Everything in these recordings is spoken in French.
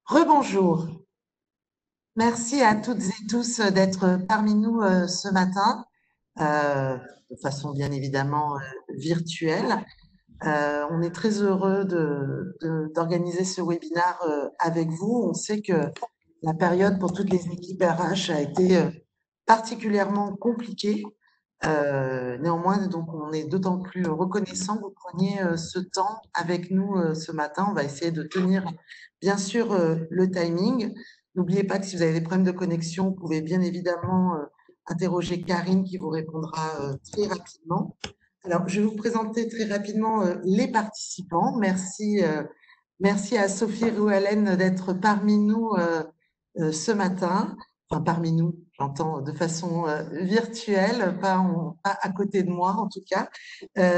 Rebonjour. Merci à toutes et tous d'être parmi nous ce matin, de façon bien évidemment virtuelle. On est très heureux d'organiser ce webinaire avec vous. On sait que la période pour toutes les équipes RH a été particulièrement compliquée. Néanmoins, donc, on est d'autant plus reconnaissant que vous preniez ce temps avec nous ce matin. On va essayer de tenir, bien sûr, le timing. N'oubliez pas que si vous avez des problèmes de connexion, vous pouvez bien évidemment interroger Karine qui vous répondra très rapidement. Alors, je vais vous présenter très rapidement les participants. Merci à Sophie Roualen d'être parmi nous ce matin. Enfin, parmi nous, j'entends de façon virtuelle, pas à côté de moi en tout cas.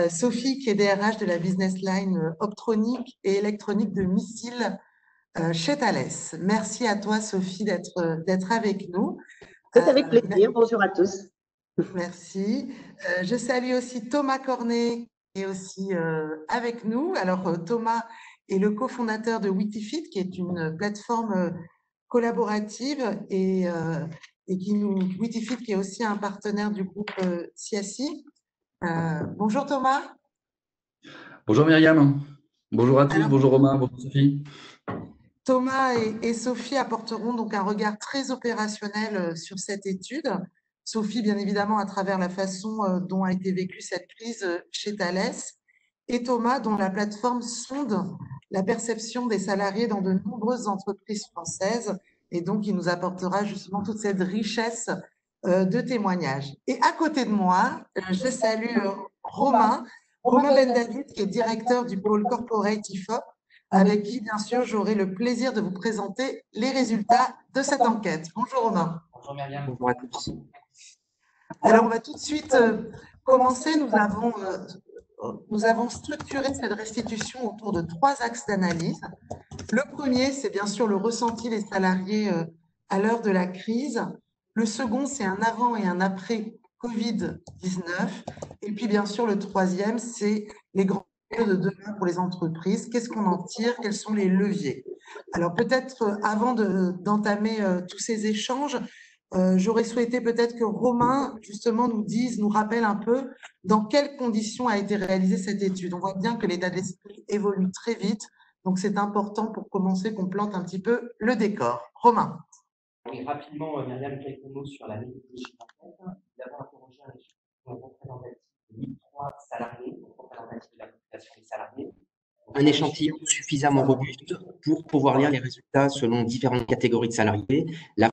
Sophie, qui est DRH de la business line optronique et électronique de missiles chez Thales. Merci à toi, Sophie, d'être avec nous. C'est avec plaisir. Bonjour à tous. Merci. Je salue aussi Thomas Cornet, qui est aussi avec nous. Alors, Thomas est le cofondateur de Witifit, qui est une plateforme collaborative Witifit, qui est aussi un partenaire du groupe CIACI. Bonjour Thomas. Bonjour Myriam. Bonjour à tous. Alors, bonjour Romain. Bonjour Sophie. Thomas et Sophie apporteront donc un regard très opérationnel sur cette étude. Sophie, bien évidemment, à travers la façon dont a été vécue cette crise chez Thales, et Thomas, dont la plateforme sonde la perception des salariés dans de nombreuses entreprises françaises, et donc il nous apportera justement toute cette richesse de témoignages. Et à côté de moi, je salue Romain Ben David, qui est directeur du pôle corporate IFOP, avec qui, bien sûr, j'aurai le plaisir de vous présenter les résultats de cette enquête. Bonjour Romain. Bonjour Myriam. Bonjour à tous. Alors, on va tout de suite commencer. Nous avons structuré cette restitution autour de 3 axes d'analyse. Le premier, c'est bien sûr le ressenti des salariés à l'heure de la crise. Le second, c'est un avant et un après Covid-19. Et puis, bien sûr, le troisième, c'est les grands enjeux de demain pour les entreprises. Qu'est-ce qu'on en tire? Quels sont les leviers? Alors, peut-être avant d'entamer tous ces échanges, j'aurais souhaité peut-être que Romain, justement, nous rappelle un peu dans quelles conditions a été réalisée cette étude. On voit bien que l'état d'esprit évolue très vite, donc c'est important pour commencer qu'on plante un petit peu le décor. Romain. Oui, rapidement, Myriam, quelques mots sur la méthodologie d'enquête. Nous avons interrogé un échantillon représentatif de 1003 salariés, représentatif de la population des salariés. Un échantillon suffisamment robuste pour pouvoir lire les résultats selon différentes catégories de salariés, la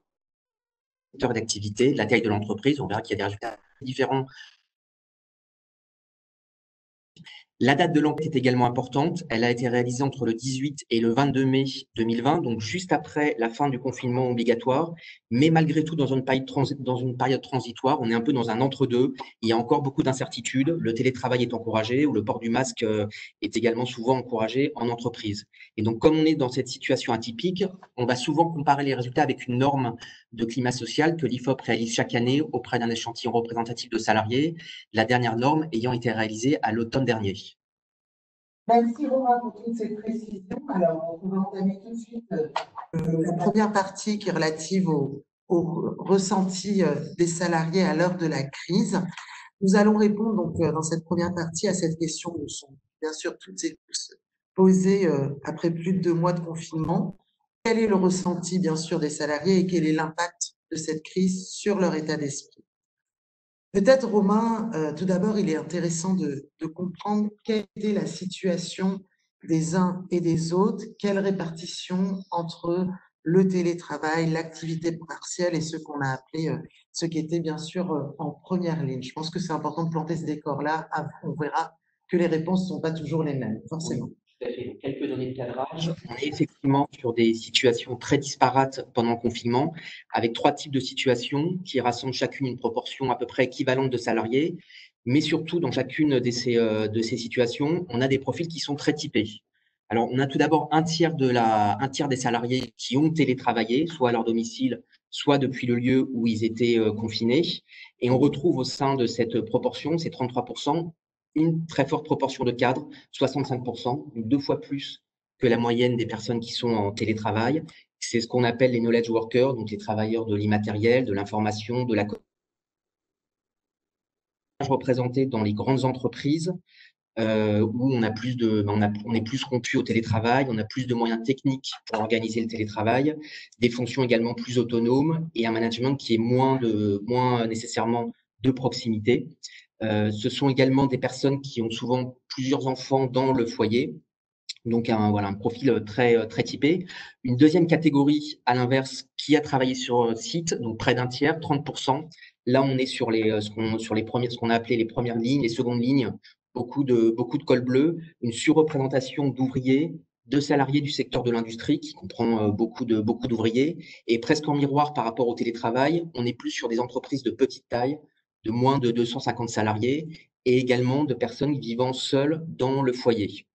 secteur d'activité, la taille de l'entreprise. On verra qu'il y a des résultats différents. La date de l'enquête est également importante. Elle a été réalisée entre le 18 et le 22 mai 2020, donc juste après la fin du confinement obligatoire. Mais malgré tout, dans une période transitoire, on est un peu dans un entre-deux. Il y a encore beaucoup d'incertitudes. Le télétravail est encouragé ou le port du masque est également souvent encouragé en entreprise. Et donc, comme on est dans cette situation atypique, on va souvent comparer les résultats avec une norme de climat social que l'IFOP réalise chaque année auprès d'un échantillon représentatif de salariés, la dernière norme ayant été réalisée à l'automne dernier. Merci Romain pour toutes ces précisions. Alors, on va entamer tout de suite la première partie qui est relative au ressenti des salariés à l'heure de la crise. Nous allons répondre donc dans cette première partie à cette question que nous sommes bien sûr toutes et tous posées après plus de 2 mois de confinement. Quel est le ressenti bien sûr des salariés et quel est l'impact de cette crise sur leur état d'esprit? Peut-être, Romain, tout d'abord, il est intéressant de comprendre quelle était la situation des uns et des autres, quelle répartition entre le télétravail, l'activité partielle et ce qu'on a appelé, ce qui était bien sûr en première ligne. Je pense que c'est important de planter ce décor-là. On verra que les réponses ne sont pas toujours les mêmes, forcément. Oui, tout à fait. Quelques données de cadrage. On est effectivement sur des situations très disparates pendant le confinement, avec 3 types de situations qui rassemblent chacune une proportion à peu près équivalente de salariés. Mais surtout, dans chacune de ces situations, on a des profils qui sont très typés. Alors, on a tout d'abord un tiers des salariés qui ont télétravaillé, soit à leur domicile, soit depuis le lieu où ils étaient confinés. Et on retrouve au sein de cette proportion, ces 33%, une très forte proportion de cadres, 65%, donc 2 fois plus que la moyenne des personnes qui sont en télétravail, C'est ce qu'on appelle les knowledge workers, donc les travailleurs de l'immatériel, de l'information, de la représentés dans les grandes entreprises où on est plus rompu au télétravail, on a plus de moyens techniques pour organiser le télétravail, des fonctions également plus autonomes et un management qui est moins nécessairement de proximité. Ce sont également des personnes qui ont souvent plusieurs enfants dans le foyer, donc un profil très typé. Une deuxième catégorie, à l'inverse, qui a travaillé sur site, donc près d'un tiers, 30%. Là, on est sur ce qu'on a appelé les premières lignes, les secondes lignes, beaucoup de col bleu, une surreprésentation d'ouvriers, de salariés du secteur de l'industrie, qui comprend beaucoup d'ouvriers, et presque en miroir par rapport au télétravail, on est plus sur des entreprises de petite taille, de moins de 250 salariés, et également de personnes vivant seules dans le foyer.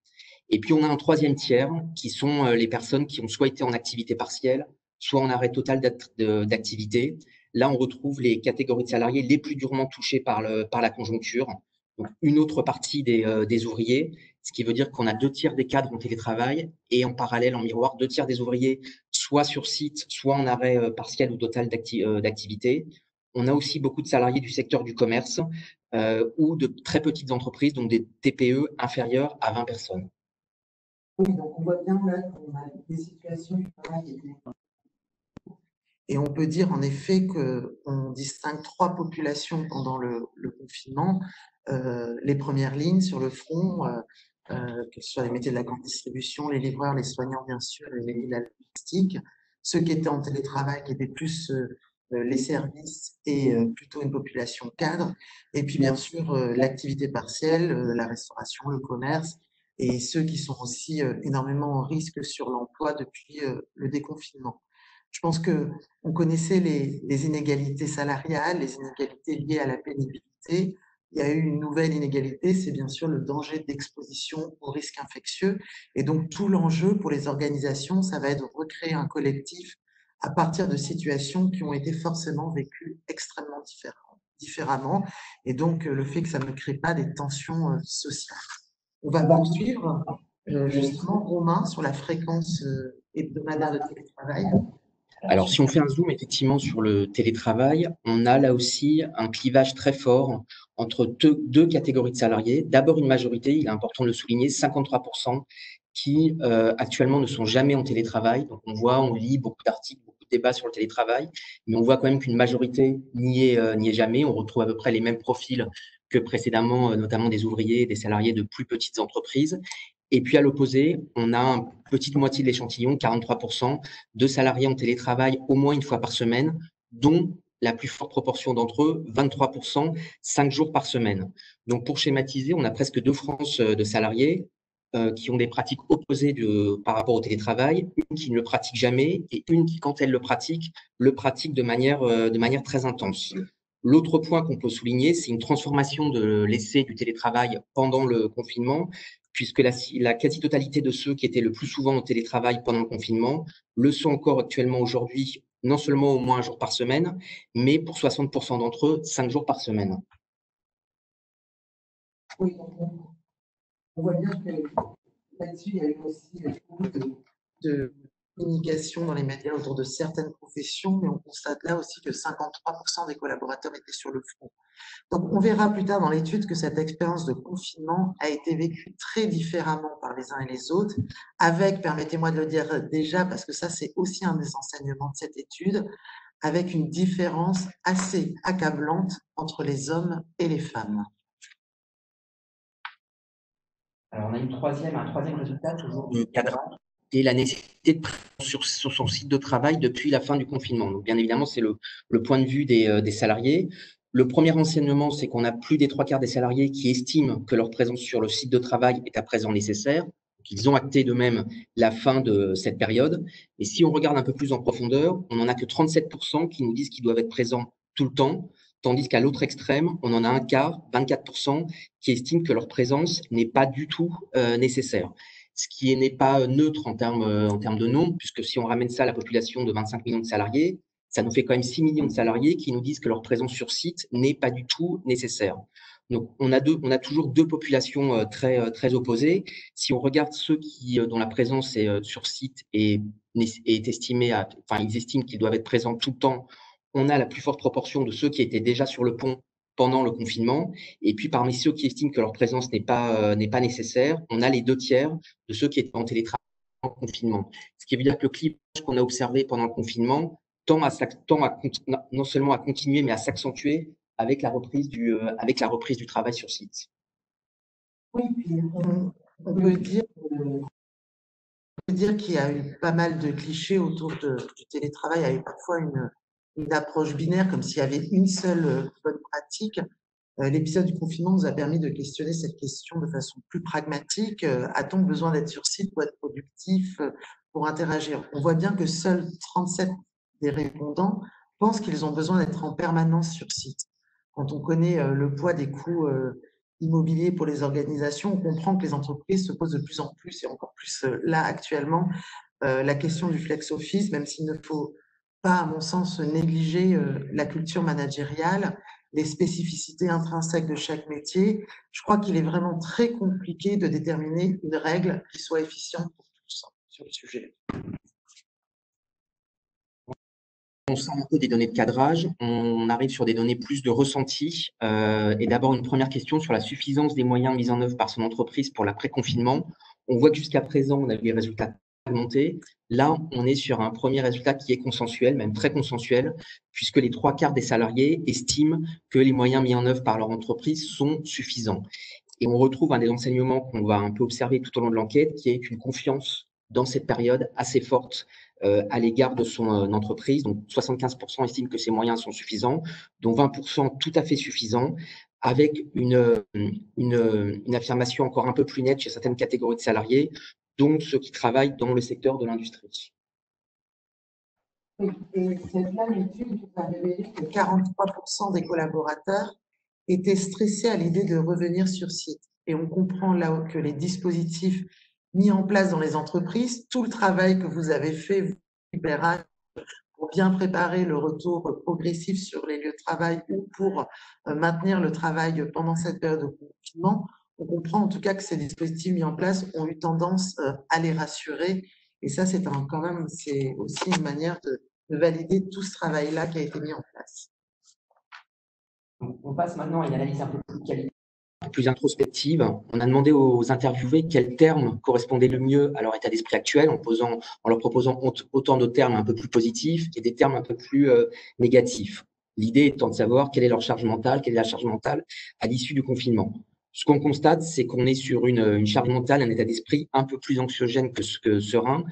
Et puis, on a un troisième tiers qui sont les personnes qui ont soit été en activité partielle, soit en arrêt total d'activité. Là, on retrouve les catégories de salariés les plus durement touchées par la conjoncture. Donc, une autre partie des ouvriers, ce qui veut dire qu'on a 2 tiers des cadres en télétravail et en parallèle, en miroir, 2 tiers des ouvriers, soit sur site, soit en arrêt partiel ou total d'activité. On a aussi beaucoup de salariés du secteur du commerce ou de très petites entreprises, donc des TPE inférieures à 20 personnes. Oui, donc on voit bien là qu'on a des situations du travail. Et on peut dire en effet qu'on distingue 3 populations pendant le confinement. Les premières lignes sur le front, que ce soit les métiers de la grande distribution, les livreurs, les soignants bien sûr, et les métiers de la logistique. Ceux qui étaient en télétravail, qui étaient plus les services et plutôt une population cadre. Et puis bien sûr l'activité partielle, la restauration, le commerce, et ceux qui sont aussi énormément en risque sur l'emploi depuis le déconfinement. Je pense qu'on connaissait les inégalités salariales, les inégalités liées à la pénibilité. Il y a eu une nouvelle inégalité, c'est bien sûr le danger d'exposition aux risques infectieux. Et donc, tout l'enjeu pour les organisations, ça va être de recréer un collectif à partir de situations qui ont été forcément vécues extrêmement différemment. Et donc, le fait que ça ne crée pas des tensions sociales. On va poursuivre justement, Romain, sur la fréquence hebdomadaire de télétravail. Alors, si on fait un zoom effectivement sur le télétravail, on a là aussi un clivage très fort entre deux catégories de salariés. D'abord, une majorité, il est important de le souligner, 53% qui actuellement ne sont jamais en télétravail. Donc, on lit beaucoup d'articles, beaucoup de débats sur le télétravail, mais on voit quand même qu'une majorité n'y est jamais. On retrouve à peu près les mêmes profils que précédemment, notamment des ouvriers et des salariés de plus petites entreprises. Et puis à l'opposé, on a une petite moitié de l'échantillon, 43%, de salariés en télétravail au moins une fois par semaine, dont la plus forte proportion d'entre eux, 23%, 5 jours par semaine. Donc pour schématiser, on a presque 2 franges de salariés qui ont des pratiques opposées par rapport au télétravail, une qui ne le pratique jamais et une qui, quand elle le pratique de manière très intense. L'autre point qu'on peut souligner, c'est une transformation de l'essai du télétravail pendant le confinement, puisque la quasi-totalité de ceux qui étaient le plus souvent au télétravail pendant le confinement le sont encore actuellement aujourd'hui, non seulement au moins un jour par semaine, mais pour 60% d'entre eux, 5 jours par semaine. Oui, on voit bien que là-dessus, il y a eu aussi beaucoup de communication dans les médias autour de certaines professions, mais on constate là aussi que 53% des collaborateurs étaient sur le front. Donc, on verra plus tard dans l'étude que cette expérience de confinement a été vécue très différemment par les uns et les autres, avec, permettez-moi de le dire déjà, parce que ça, c'est aussi un des enseignements de cette étude, avec une différence assez accablante entre les hommes et les femmes. Alors, on a un troisième résultat, toujours du cadrage, et la nécessité de présence sur son site de travail depuis la fin du confinement. Donc, bien évidemment, c'est le point de vue des salariés. Le premier enseignement, c'est qu'on a plus des 3/4 des salariés qui estiment que leur présence sur le site de travail est à présent nécessaire. Ils ont acté d'eux-mêmes la fin de cette période. Et si on regarde un peu plus en profondeur, on n'en a que 37% qui nous disent qu'ils doivent être présents tout le temps, tandis qu'à l'autre extrême, on en a un quart, 24%, qui estiment que leur présence n'est pas du tout nécessaire. Ce qui n'est pas neutre en termes de nombre, puisque si on ramène ça à la population de 25 millions de salariés, ça nous fait quand même 6 millions de salariés qui nous disent que leur présence sur site n'est pas du tout nécessaire. Donc, on a toujours deux populations très opposées. Si on regarde ceux dont la présence est sur site et est estimée enfin, ils estiment qu'ils doivent être présents tout le temps, on a la plus forte proportion de ceux qui étaient déjà sur le pont pendant le confinement. Et puis, parmi ceux qui estiment que leur présence n'est pas nécessaire, on a les 2/3 de ceux qui étaient en télétravail en confinement. Ce qui veut dire que le clivage qu'on a observé pendant le confinement tend non seulement à continuer, mais à s'accentuer avec la reprise du travail sur site. Oui, puis on peut dire qu'il y a eu pas mal de clichés autour du télétravail, avec parfois une approche binaire, comme s'il y avait une seule bonne pratique. L'épisode du confinement nous a permis de questionner cette question de façon plus pragmatique. A-t-on besoin d'être sur site pour être productif, pour interagir? On voit bien que seuls 37 des répondants pensent qu'ils ont besoin d'être en permanence sur site. Quand on connaît le poids des coûts immobiliers pour les organisations, on comprend que les entreprises se posent de plus en plus, et encore plus là actuellement, la question du flex office, même s'il ne faut pas, à mon sens, négliger la culture managériale, les spécificités intrinsèques de chaque métier. Je crois qu'il est vraiment très compliqué de déterminer une règle qui soit efficiente pour tous sur le sujet. On sort un peu des données de cadrage, on arrive sur des données plus de ressenti. Et d'abord, une première question sur la suffisance des moyens mis en œuvre par son entreprise pour l'après-confinement. On voit que jusqu'à présent, on a eu des résultats augmentés. Là, on est sur un premier résultat qui est consensuel, même très consensuel, puisque les 3/4 des salariés estiment que les moyens mis en œuvre par leur entreprise sont suffisants. Et on retrouve un des enseignements qu'on va un peu observer tout au long de l'enquête, qui est une confiance dans cette période assez forte à l'égard de son entreprise. Donc, 75% estiment que ces moyens sont suffisants, dont 20% tout à fait suffisants, avec une affirmation encore un peu plus nette chez certaines catégories de salariés, dont ceux qui travaillent dans le secteur de l'industrie. Oui, et cette même étude a révélé que 43% des collaborateurs étaient stressés à l'idée de revenir sur site. Et on comprend là que les dispositifs mis en place dans les entreprises, tout le travail que vous avez fait, vous, libéral, pour bien préparer le retour progressif sur les lieux de travail ou pour maintenir le travail pendant cette période de confinement, on comprend en tout cas que ces dispositifs mis en place ont eu tendance à les rassurer. Et ça, c'est aussi une manière de valider tout ce travail-là qui a été mis en place. On passe maintenant à une analyse un peu plus qualitative, plus introspective. On a demandé aux interviewés quels termes correspondaient le mieux à leur état d'esprit actuel, en leur proposant autant de termes un peu plus positifs et des termes un peu plus négatifs. L'idée étant de savoir quelle est leur charge mentale, quelle est la charge mentale à l'issue du confinement. Ce qu'on constate, c'est qu'on est sur une charge mentale, un état d'esprit un peu plus anxiogène que serein,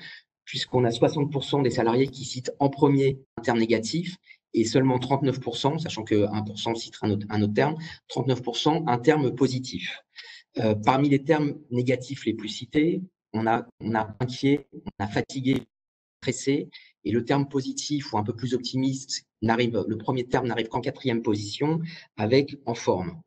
puisqu'on a 60% des salariés qui citent en premier un terme négatif et seulement 39%, sachant que 1% citera un autre terme, 39% un terme positif. Parmi les termes négatifs les plus cités, on a inquiet, on a fatigué, stressé, et le terme positif ou un peu plus optimiste, le premier terme n'arrive qu'en 4e position, avec en forme.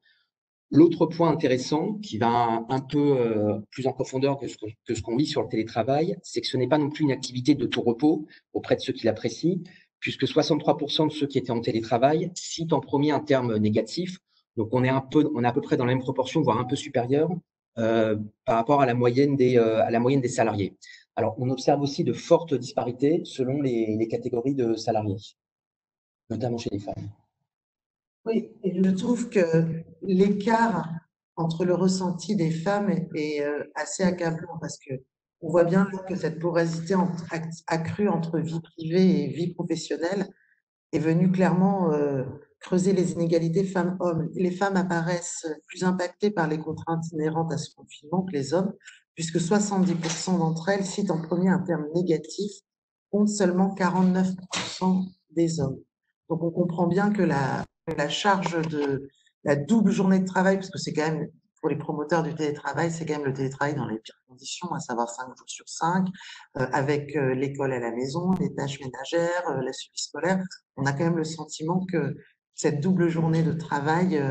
L'autre point intéressant, qui va un peu plus en profondeur que ce qu'on vit sur le télétravail, c'est que ce n'est pas non plus une activité de tout repos auprès de ceux qui l'apprécient, puisque 63% de ceux qui étaient en télétravail citent en premier un terme négatif. Donc, on est à peu près dans la même proportion, voire un peu supérieur par rapport à la moyenne des salariés. Alors, on observe aussi de fortes disparités selon les catégories de salariés, notamment chez les femmes. Oui, et je trouve que l'écart entre le ressenti des femmes est assez accablant parce que on voit bien que cette porosité accrue entre vie privée et vie professionnelle est venue clairement creuser les inégalités femmes-hommes. Les femmes apparaissent plus impactées par les contraintes inhérentes à ce confinement que les hommes, puisque 70% d'entre elles citent en premier un terme négatif, contre seulement 49% des hommes. Donc on comprend bien que la charge de la double journée de travail, parce que c'est quand même, pour les promoteurs du télétravail, c'est quand même le télétravail dans les pires conditions, à savoir 5 jours sur 5, avec l'école à la maison, les tâches ménagères, la suivi scolaire. On a quand même le sentiment que cette double journée de travail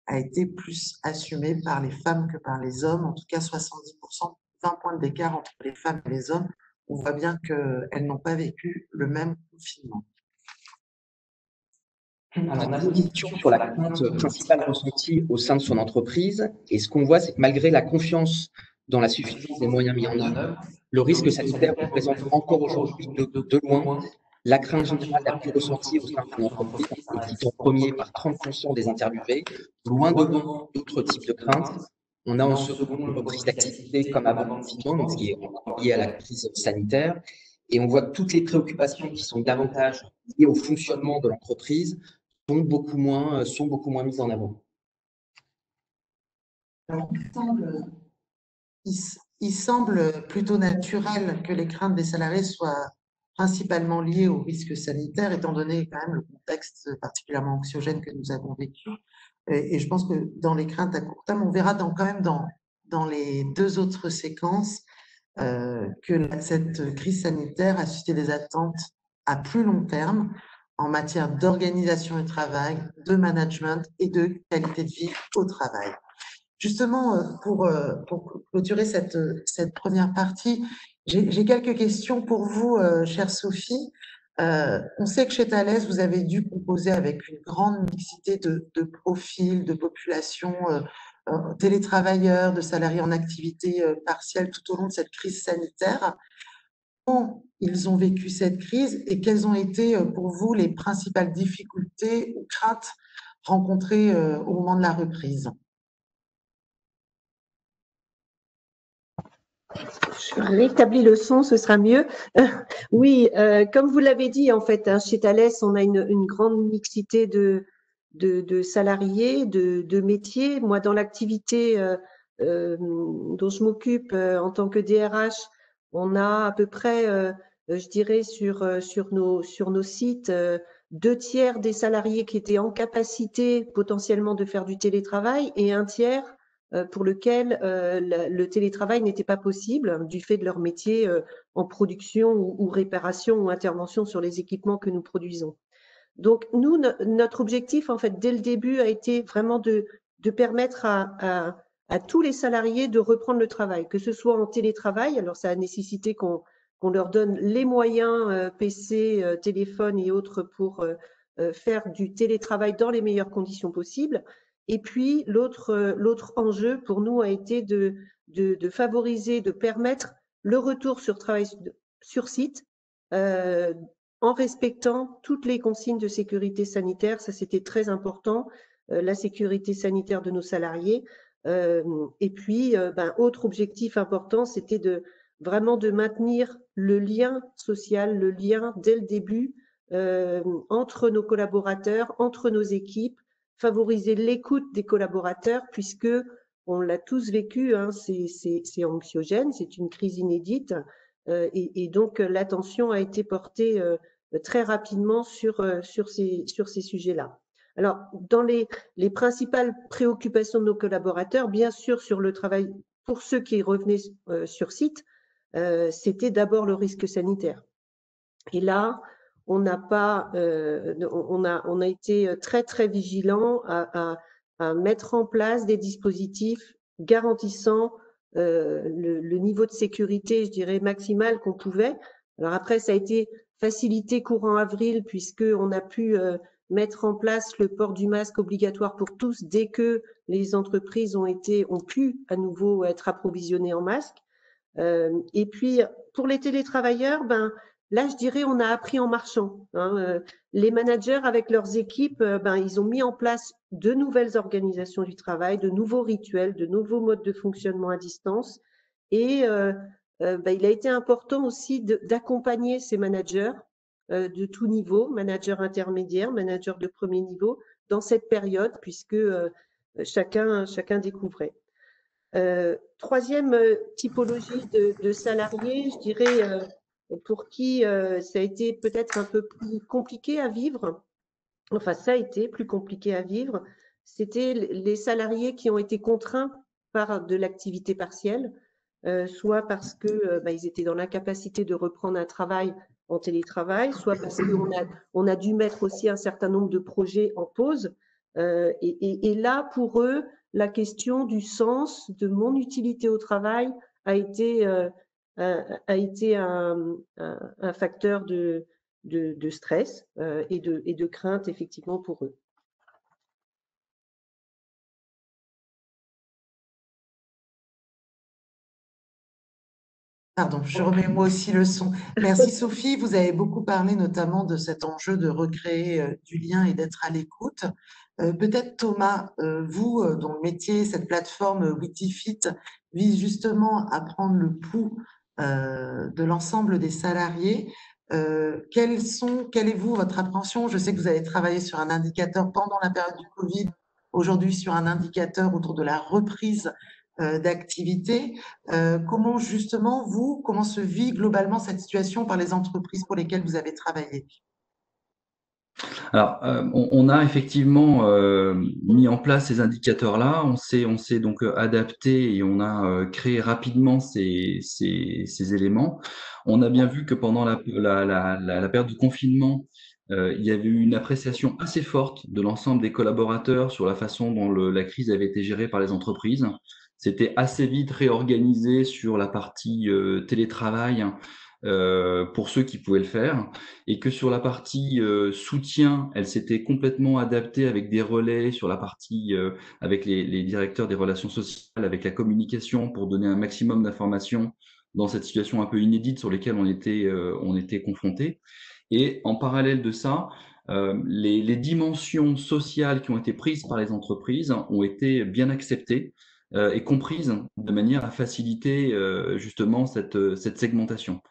a été plus assumée par les femmes que par les hommes. En tout cas, 70%, 20 points d'écart entre les femmes et les hommes. On voit bien qu'elles n'ont pas vécu le même confinement. On a une question sur la crainte principale ressentie au sein de son entreprise. Et ce qu'on voit, c'est que malgré la confiance dans la suffisance des moyens mis en œuvre, le risque sanitaire représente encore aujourd'hui de loin la crainte générale la plus ressentie au sein de son entreprise, et qui est en premier par 30% des interviewés, loin devant d'autres types de craintes. On a en second une reprise d'activité comme avant le confinement, donc ce qui est encore lié à la crise sanitaire. Et on voit que toutes les préoccupations qui sont davantage liées au fonctionnement de l'entreprise sont beaucoup moins mises en avant. Alors, il semble plutôt naturel que les craintes des salariés soient principalement liées au risque sanitaire, étant donné quand même le contexte particulièrement anxiogène que nous avons vécu. Et je pense que dans les craintes à court terme, on verra quand même dans les deux autres séquences que cette crise sanitaire a suscité des attentes à plus long terme en matière d'organisation du travail, de management et de qualité de vie au travail. Justement, pour clôturer cette première partie, j'ai quelques questions pour vous, chère Sophie. On sait que chez Thales, vous avez dû composer avec une grande mixité de profils, de populations, télétravailleurs, de salariés en activité partielle tout au long de cette crise sanitaire. Comment ils ont vécu cette crise et quelles ont été pour vous les principales difficultés ou craintes rencontrées au moment de la reprise? Je rétablis le son, ce sera mieux. Oui, comme vous l'avez dit, en fait, hein, chez Thales, on a une grande mixité de salariés, de métiers. Moi, dans l'activité dont je m'occupe en tant que DRH, on a à peu près, je dirais, sur nos sites, 2/3 des salariés qui étaient en capacité potentiellement de faire du télétravail et 1/3 pour lequel le télétravail n'était pas possible du fait de leur métier en production ou réparation ou intervention sur les équipements que nous produisons. Donc, nous, notre objectif, en fait, dès le début, a été vraiment de permettre à tous les salariés de reprendre le travail, que ce soit en télétravail. Alors, ça a nécessité qu'on leur donne les moyens, PC, téléphone et autres pour faire du télétravail dans les meilleures conditions possibles. Et puis, l'autre enjeu pour nous a été de favoriser, de permettre le retour sur travail sur site, en respectant toutes les consignes de sécurité sanitaire. Ça, c'était très important, la sécurité sanitaire de nos salariés. Et puis, autre objectif important, c'était vraiment de maintenir le lien social, le lien dès le début entre nos collaborateurs, entre nos équipes, favoriser l'écoute des collaborateurs, puisque on l'a tous vécu, hein, c'est anxiogène, c'est une crise inédite, et donc l'attention a été portée très rapidement sur ces sujets-là. Alors, dans les principales préoccupations de nos collaborateurs, bien sûr, sur le travail, pour ceux qui revenaient sur site, c'était d'abord le risque sanitaire. Et là, on a été très, très vigilants à mettre en place des dispositifs garantissant le niveau de sécurité, je dirais, maximal qu'on pouvait. Alors après, ça a été facilité courant avril, puisqu'on a pu mettre en place le port du masque obligatoire pour tous dès que les entreprises ont pu à nouveau être approvisionnées en masques. Et puis, pour les télétravailleurs, là, je dirais, on a appris en marchant. Hein. Les managers, avec leurs équipes, ils ont mis en place de nouvelles organisations du travail, de nouveaux rituels, de nouveaux modes de fonctionnement à distance. Et il a été important aussi d'accompagner ces managers de tout niveau, managers intermédiaires, managers de premier niveau, dans cette période, puisque chacun découvrait. Troisième typologie de salariés, je dirais, pour qui ça a été peut-être un peu plus compliqué à vivre, enfin ça a été plus compliqué à vivre, c'était les salariés qui ont été contraints par de l'activité partielle, soit parce que ils étaient dans l'incapacité de reprendre un travail en télétravail, soit parce qu'on a dû mettre aussi un certain nombre de projets en pause. Et là, pour eux, la question du sens, de mon utilité au travail a été un facteur de de stress et de crainte effectivement pour eux. Pardon, je remets moi aussi le son. Merci Sophie, vous avez beaucoup parlé notamment de cet enjeu de recréer du lien et d'être à l'écoute. Peut-être Thomas, vous, dont le métier, cette plateforme Witifit vise justement à prendre le pouls de l'ensemble des salariés. Quelle est vous votre appréhension? Je sais que vous avez travaillé sur un indicateur pendant la période du Covid, aujourd'hui sur un indicateur autour de la reprise d'activité. Comment justement, comment se vit globalement cette situation par les entreprises pour lesquelles vous avez travaillé? Alors, on a effectivement mis en place ces indicateurs-là. On s'est donc adapté et on a créé rapidement ces éléments. On a bien vu que pendant la période de confinement, il y avait eu une appréciation assez forte de l'ensemble des collaborateurs sur la façon dont la crise avait été gérée par les entreprises. C'était assez vite réorganisé sur la partie télétravail pour ceux qui pouvaient le faire, et que sur la partie soutien, elle s'était complètement adaptée avec des relais sur la partie avec les directeurs des relations sociales, avec la communication pour donner un maximum d'informations dans cette situation un peu inédite sur lesquelles on était confrontés. Et en parallèle de ça, les dimensions sociales qui ont été prises par les entreprises ont été bien acceptées et comprises de manière à faciliter justement cette segmentation.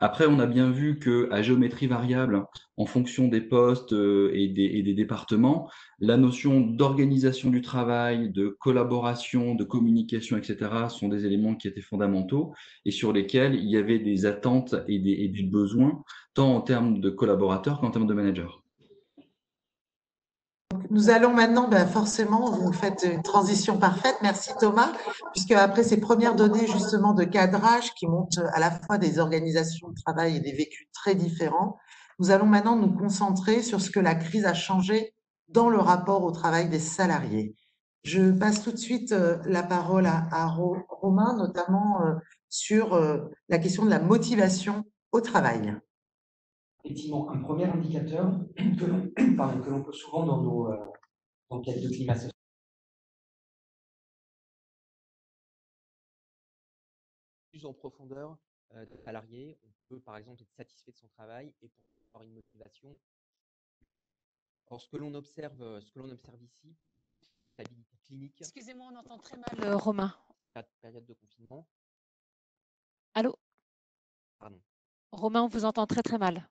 Après, on a bien vu qu'à géométrie variable, en fonction des postes et des départements, la notion d'organisation du travail, de collaboration, de communication, etc., sont des éléments qui étaient fondamentaux et sur lesquels il y avait des attentes et du besoin, tant en termes de collaborateurs qu'en termes de managers. Nous allons maintenant, forcément, vous faites une transition parfaite, merci Thomas, puisque après ces premières données justement de cadrage qui montrent à la fois des organisations de travail et des vécus très différents, nous allons maintenant nous concentrer sur ce que la crise a changé dans le rapport au travail des salariés. Je passe tout de suite la parole à Romain, notamment sur la question de la motivation au travail. Effectivement, un premier indicateur que l'on peut souvent dans nos enquêtes de climat social. Plus en profondeur des salariés, on peut par exemple être satisfait de son travail et pour avoir une motivation. Or, ce que l'on observe ici, stabilité clinique. Excusez-moi, on entend très mal Romain. Période de confinement. Allô? Pardon. Romain, on vous entend très très mal.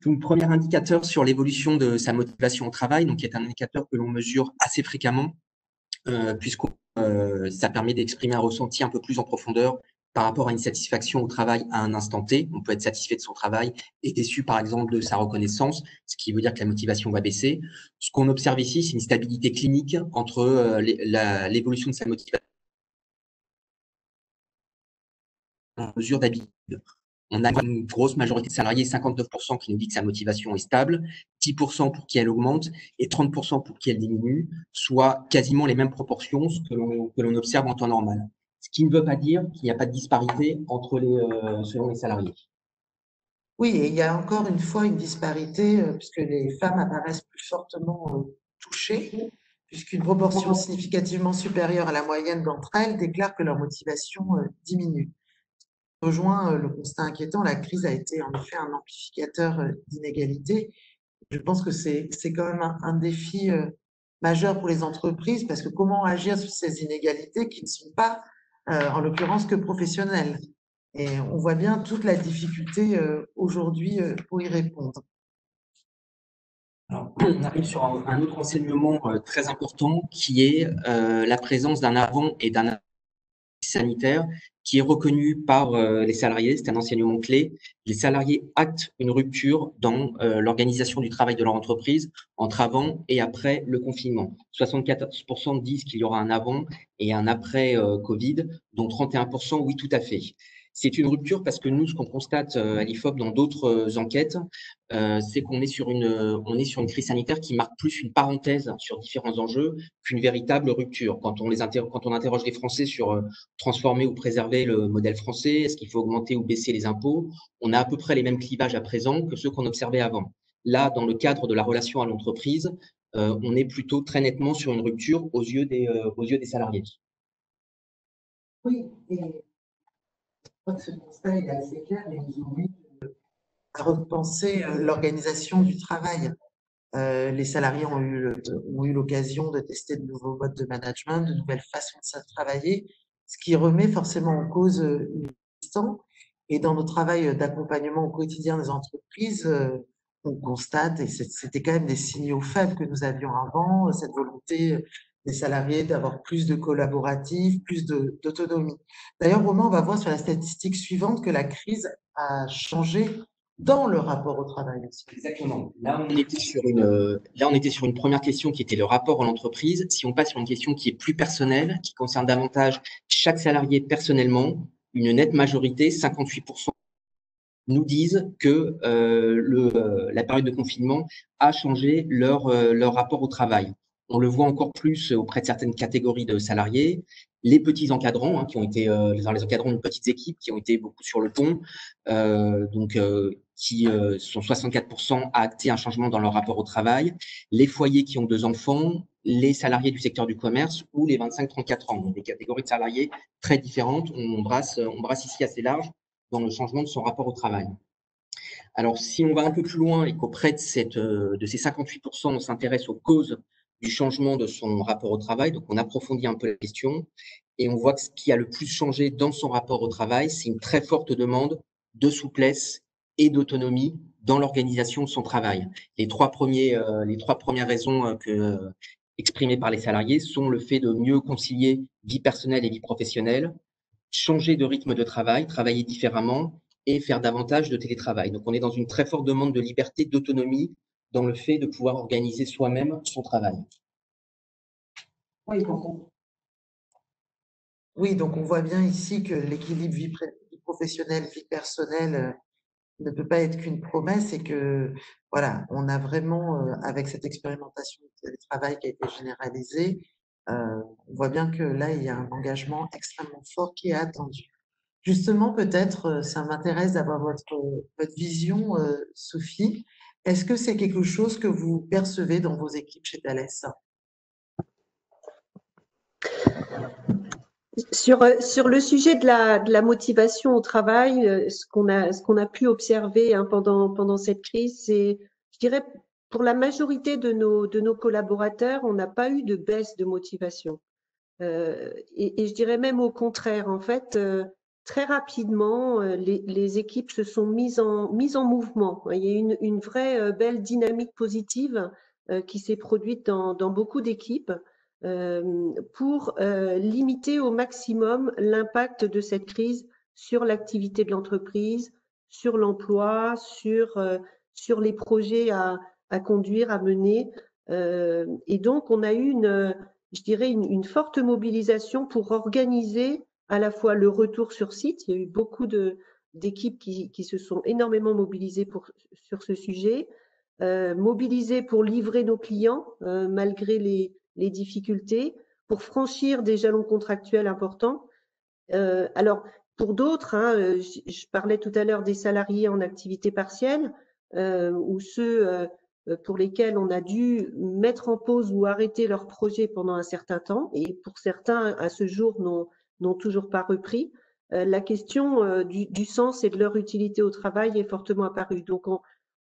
Donc, premier indicateur sur l'évolution de sa motivation au travail, donc qui est un indicateur que l'on mesure assez fréquemment, puisque ça permet d'exprimer un ressenti un peu plus en profondeur par rapport à une satisfaction au travail à un instant T. On peut être satisfait de son travail et déçu, par exemple, de sa reconnaissance, ce qui veut dire que la motivation va baisser. Ce qu'on observe ici, c'est une stabilité clinique entre l'évolution de sa motivation en mesure d'habitude. On a une grosse majorité de salariés, 59%, qui nous dit que sa motivation est stable, 10% pour qui elle augmente et 30% pour qui elle diminue, soit quasiment les mêmes proportions que l'on observe en temps normal. Ce qui ne veut pas dire qu'il n'y a pas de disparité selon les salariés. Oui, et il y a encore une fois une disparité, puisque les femmes apparaissent plus fortement touchées, puisqu'une proportion significativement supérieure à la moyenne d'entre elles déclarent que leur motivation diminue. Rejoint le constat inquiétant, la crise a été en effet un amplificateur d'inégalités. Je pense que c'est quand même un défi majeur pour les entreprises, parce que comment agir sur ces inégalités qui ne sont pas, en l'occurrence, que professionnelles. Et on voit bien toute la difficulté aujourd'hui pour y répondre. Alors, on arrive sur un autre enseignement très important qui est la présence d'un avant et d'un après sanitaire qui est reconnu par les salariés. C'est un enseignement clé. Les salariés actent une rupture dans l'organisation du travail de leur entreprise entre avant et après le confinement. 74% disent qu'il y aura un avant et un après Covid, dont 31% oui, tout à fait. C'est une rupture parce que nous, ce qu'on constate à l'IFOP dans d'autres enquêtes, c'est qu'on est sur une crise sanitaire qui marque plus une parenthèse sur différents enjeux qu'une véritable rupture. Quand on interroge les Français sur transformer ou préserver le modèle français, est-ce qu'il faut augmenter ou baisser les impôts, on a à peu près les mêmes clivages à présent que ceux qu'on observait avant. Là, dans le cadre de la relation à l'entreprise, on est plutôt très nettement sur une rupture aux yeux des salariés. Oui, et je crois que ce constat est assez clair, mais nous oblige à repenser l'organisation du travail. Les salariés ont eu l'occasion de tester de nouveaux modes de management, de nouvelles façons de travailler, ce qui remet forcément en cause l'existant. Et dans notre travail d'accompagnement au quotidien des entreprises, on constate, et c'était quand même des signaux faibles que nous avions avant, cette volonté des salariés d'avoir plus de collaboratifs, plus d'autonomie. D'ailleurs, Romain, on va voir sur la statistique suivante que la crise a changé dans le rapport au travail aussi. Exactement. Là, on était sur une première question qui était le rapport à l'entreprise. Si on passe sur une question qui est plus personnelle, qui concerne davantage chaque salarié personnellement, une nette majorité, 58%, nous disent que la période de confinement a changé leur rapport au travail. On le voit encore plus auprès de certaines catégories de salariés. Les petits encadrants, qui ont été dans les encadrants de petites équipes, qui ont été beaucoup sur le pont, qui sont 64% à acter un changement dans leur rapport au travail. Les foyers qui ont 2 enfants, les salariés du secteur du commerce ou les 25-34 ans. Donc des catégories de salariés très différentes. On brasse ici assez large dans le changement de son rapport au travail. Alors, si on va un peu plus loin et qu'auprès de ces 58%, on s'intéresse aux causes du changement de son rapport au travail, donc on approfondit un peu la question et on voit que ce qui a le plus changé dans son rapport au travail, c'est une très forte demande de souplesse et d'autonomie dans l'organisation de son travail. Les trois premières raisons exprimées par les salariés sont le fait de mieux concilier vie personnelle et vie professionnelle, changer de rythme de travail, travailler différemment et faire davantage de télétravail. Donc, on est dans une très forte demande de liberté, d'autonomie dans le fait de pouvoir organiser soi-même son travail. Oui, donc on voit bien ici que l'équilibre vie professionnelle, vie personnelle ne peut pas être qu'une promesse et que, voilà, on a vraiment, avec cette expérimentation du télétravail qui a été généralisée, on voit bien que là, il y a un engagement extrêmement fort qui est attendu. Justement, peut-être, ça m'intéresse d'avoir votre vision, Sophie. Est-ce que c'est quelque chose que vous percevez dans vos équipes chez Thales? Sur le sujet de la motivation au travail, ce qu'on a pu observer pendant cette crise, c'est, je dirais, pour la majorité de nos collaborateurs, on n'a pas eu de baisse de motivation. Et je dirais même au contraire, en fait, très rapidement, les équipes se sont mises en mouvement. Il y a une vraie belle dynamique positive qui s'est produite dans beaucoup d'équipes pour limiter au maximum l'impact de cette crise sur l'activité de l'entreprise, sur l'emploi, sur les projets à conduire, à mener. Et donc, on a eu je dirais, une forte mobilisation pour organiser à la fois le retour sur site. Il y a eu beaucoup d'équipes qui se sont énormément mobilisées sur ce sujet, mobilisées pour livrer nos clients malgré les difficultés, pour franchir des jalons contractuels importants. Alors, pour d'autres, je parlais tout à l'heure des salariés en activité partielle ou ceux pour lesquels on a dû mettre en pause ou arrêter leur projet pendant un certain temps, et pour certains, à ce jour, n'ont toujours pas repris. La question du sens et de leur utilité au travail est fortement apparue. Donc,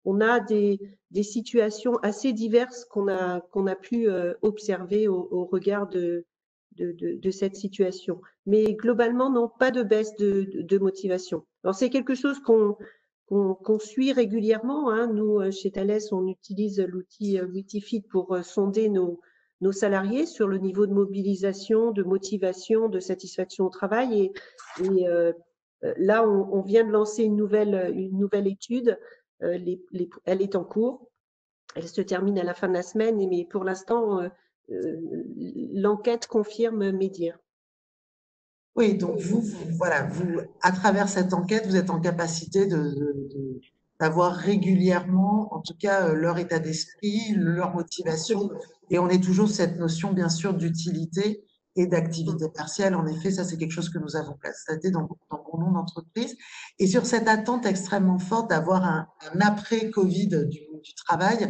on a des situations assez diverses qu'on a pu observer au regard de cette situation. Mais globalement, non, pas de baisse de motivation. Alors, c'est quelque chose qu'on suit régulièrement. Nous, chez Thales, on utilise l'outil Witifit pour sonder nos salariés sur le niveau de mobilisation, de motivation, de satisfaction au travail. Et là, on vient de lancer une nouvelle étude. Elle est en cours. Elle se termine à la fin de la semaine, mais pour l'instant, l'enquête confirme mes dires. Oui, donc voilà, à travers cette enquête, vous êtes en capacité d'avoir régulièrement, en tout cas, leur état d'esprit, leur motivation. Et on est toujours cette notion, bien sûr, d'utilité et d'activité partielle. En effet, ça, c'est quelque chose que nous avons constaté dans bon nombre d'entreprises. Et sur cette attente extrêmement forte d'avoir un après-Covid du travail,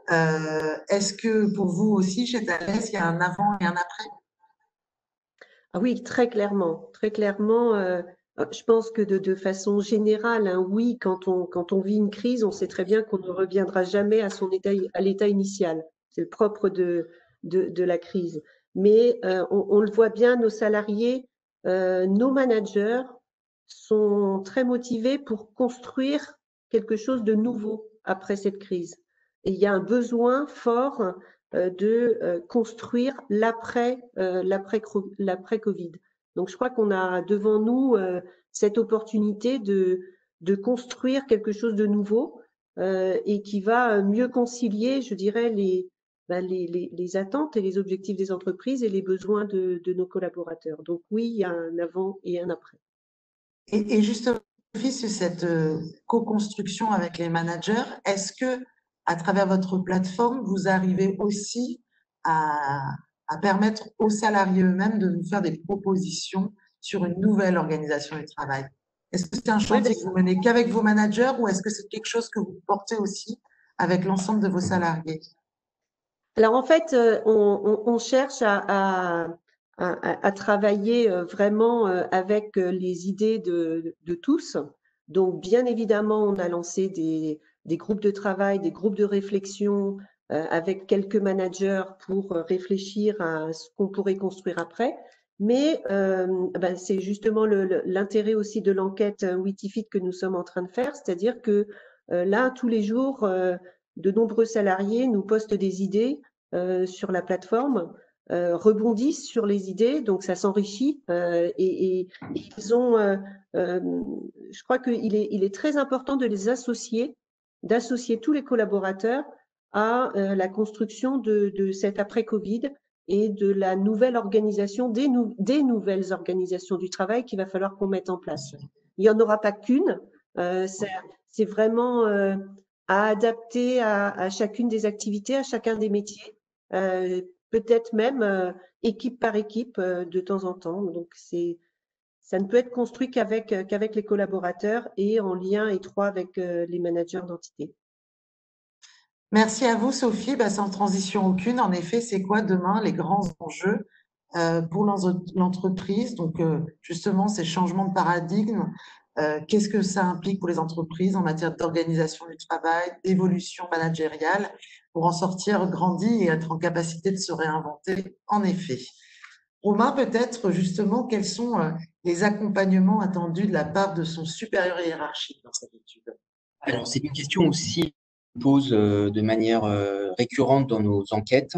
est-ce que pour vous aussi, chez Thales, il y a un avant et un après? Ah oui, très clairement, très clairement. Je pense que de façon générale, hein, oui, quand on vit une crise, on sait très bien qu'on ne reviendra jamais à l'état initial. C'est le propre de la crise. Mais on le voit bien, nos salariés, nos managers sont très motivés pour construire quelque chose de nouveau après cette crise. Et il y a un besoin fort de construire l'après-Covid. Donc, je crois qu'on a devant nous cette opportunité de construire quelque chose de nouveau et qui va mieux concilier, je dirais, les attentes et les objectifs des entreprises et les besoins de nos collaborateurs. Donc, oui, il y a un avant et un après. Et justement, sur cette co-construction avec les managers, est-ce que, à travers votre plateforme, vous arrivez aussi à permettre aux salariés eux-mêmes de vous faire des propositions sur une nouvelle organisation du travail? Est-ce que c'est un Oui, chantier que vous menez qu'avec vos managers ou est-ce que c'est quelque chose que vous portez aussi avec l'ensemble de vos salariés? alors en fait, on cherche à travailler vraiment avec les idées de tous. Donc, bien évidemment, on a lancé des groupes de travail, des groupes de réflexion avec quelques managers pour réfléchir à ce qu'on pourrait construire après. Mais ben, c'est justement l'intérêt aussi de l'enquête Witifit que nous sommes en train de faire, c'est-à-dire que là, tous les jours, de nombreux salariés nous postent des idées sur la plateforme, rebondissent sur les idées, donc ça s'enrichit et ils ont, je crois qu'il est très important de les associer, d'associer tous les collaborateurs à la construction de cet après-Covid et de la nouvelle organisation, des nouvelles organisations du travail qu'il va falloir qu'on mette en place. Il n'y en aura pas qu'une, c'est vraiment à adapter à chacune des activités, à chacun des métiers, peut-être même équipe par équipe de temps en temps. Donc, ça ne peut être construit qu'avec les collaborateurs et en lien étroit avec les managers d'entités. Merci à vous, Sophie. Bah, sans transition aucune, en effet, c'est quoi demain les grands enjeux pour l'entreprise? Donc, justement, ces changements de paradigme, qu'est-ce que ça implique pour les entreprises en matière d'organisation du travail, d'évolution managériale, pour en sortir grandi et être en capacité de se réinventer, en effet. Romain, peut-être justement, quels sont les accompagnements attendus de la part de son supérieur hiérarchique dans cette étude? Alors, c'est une question aussi qu'on pose de manière récurrente dans nos enquêtes.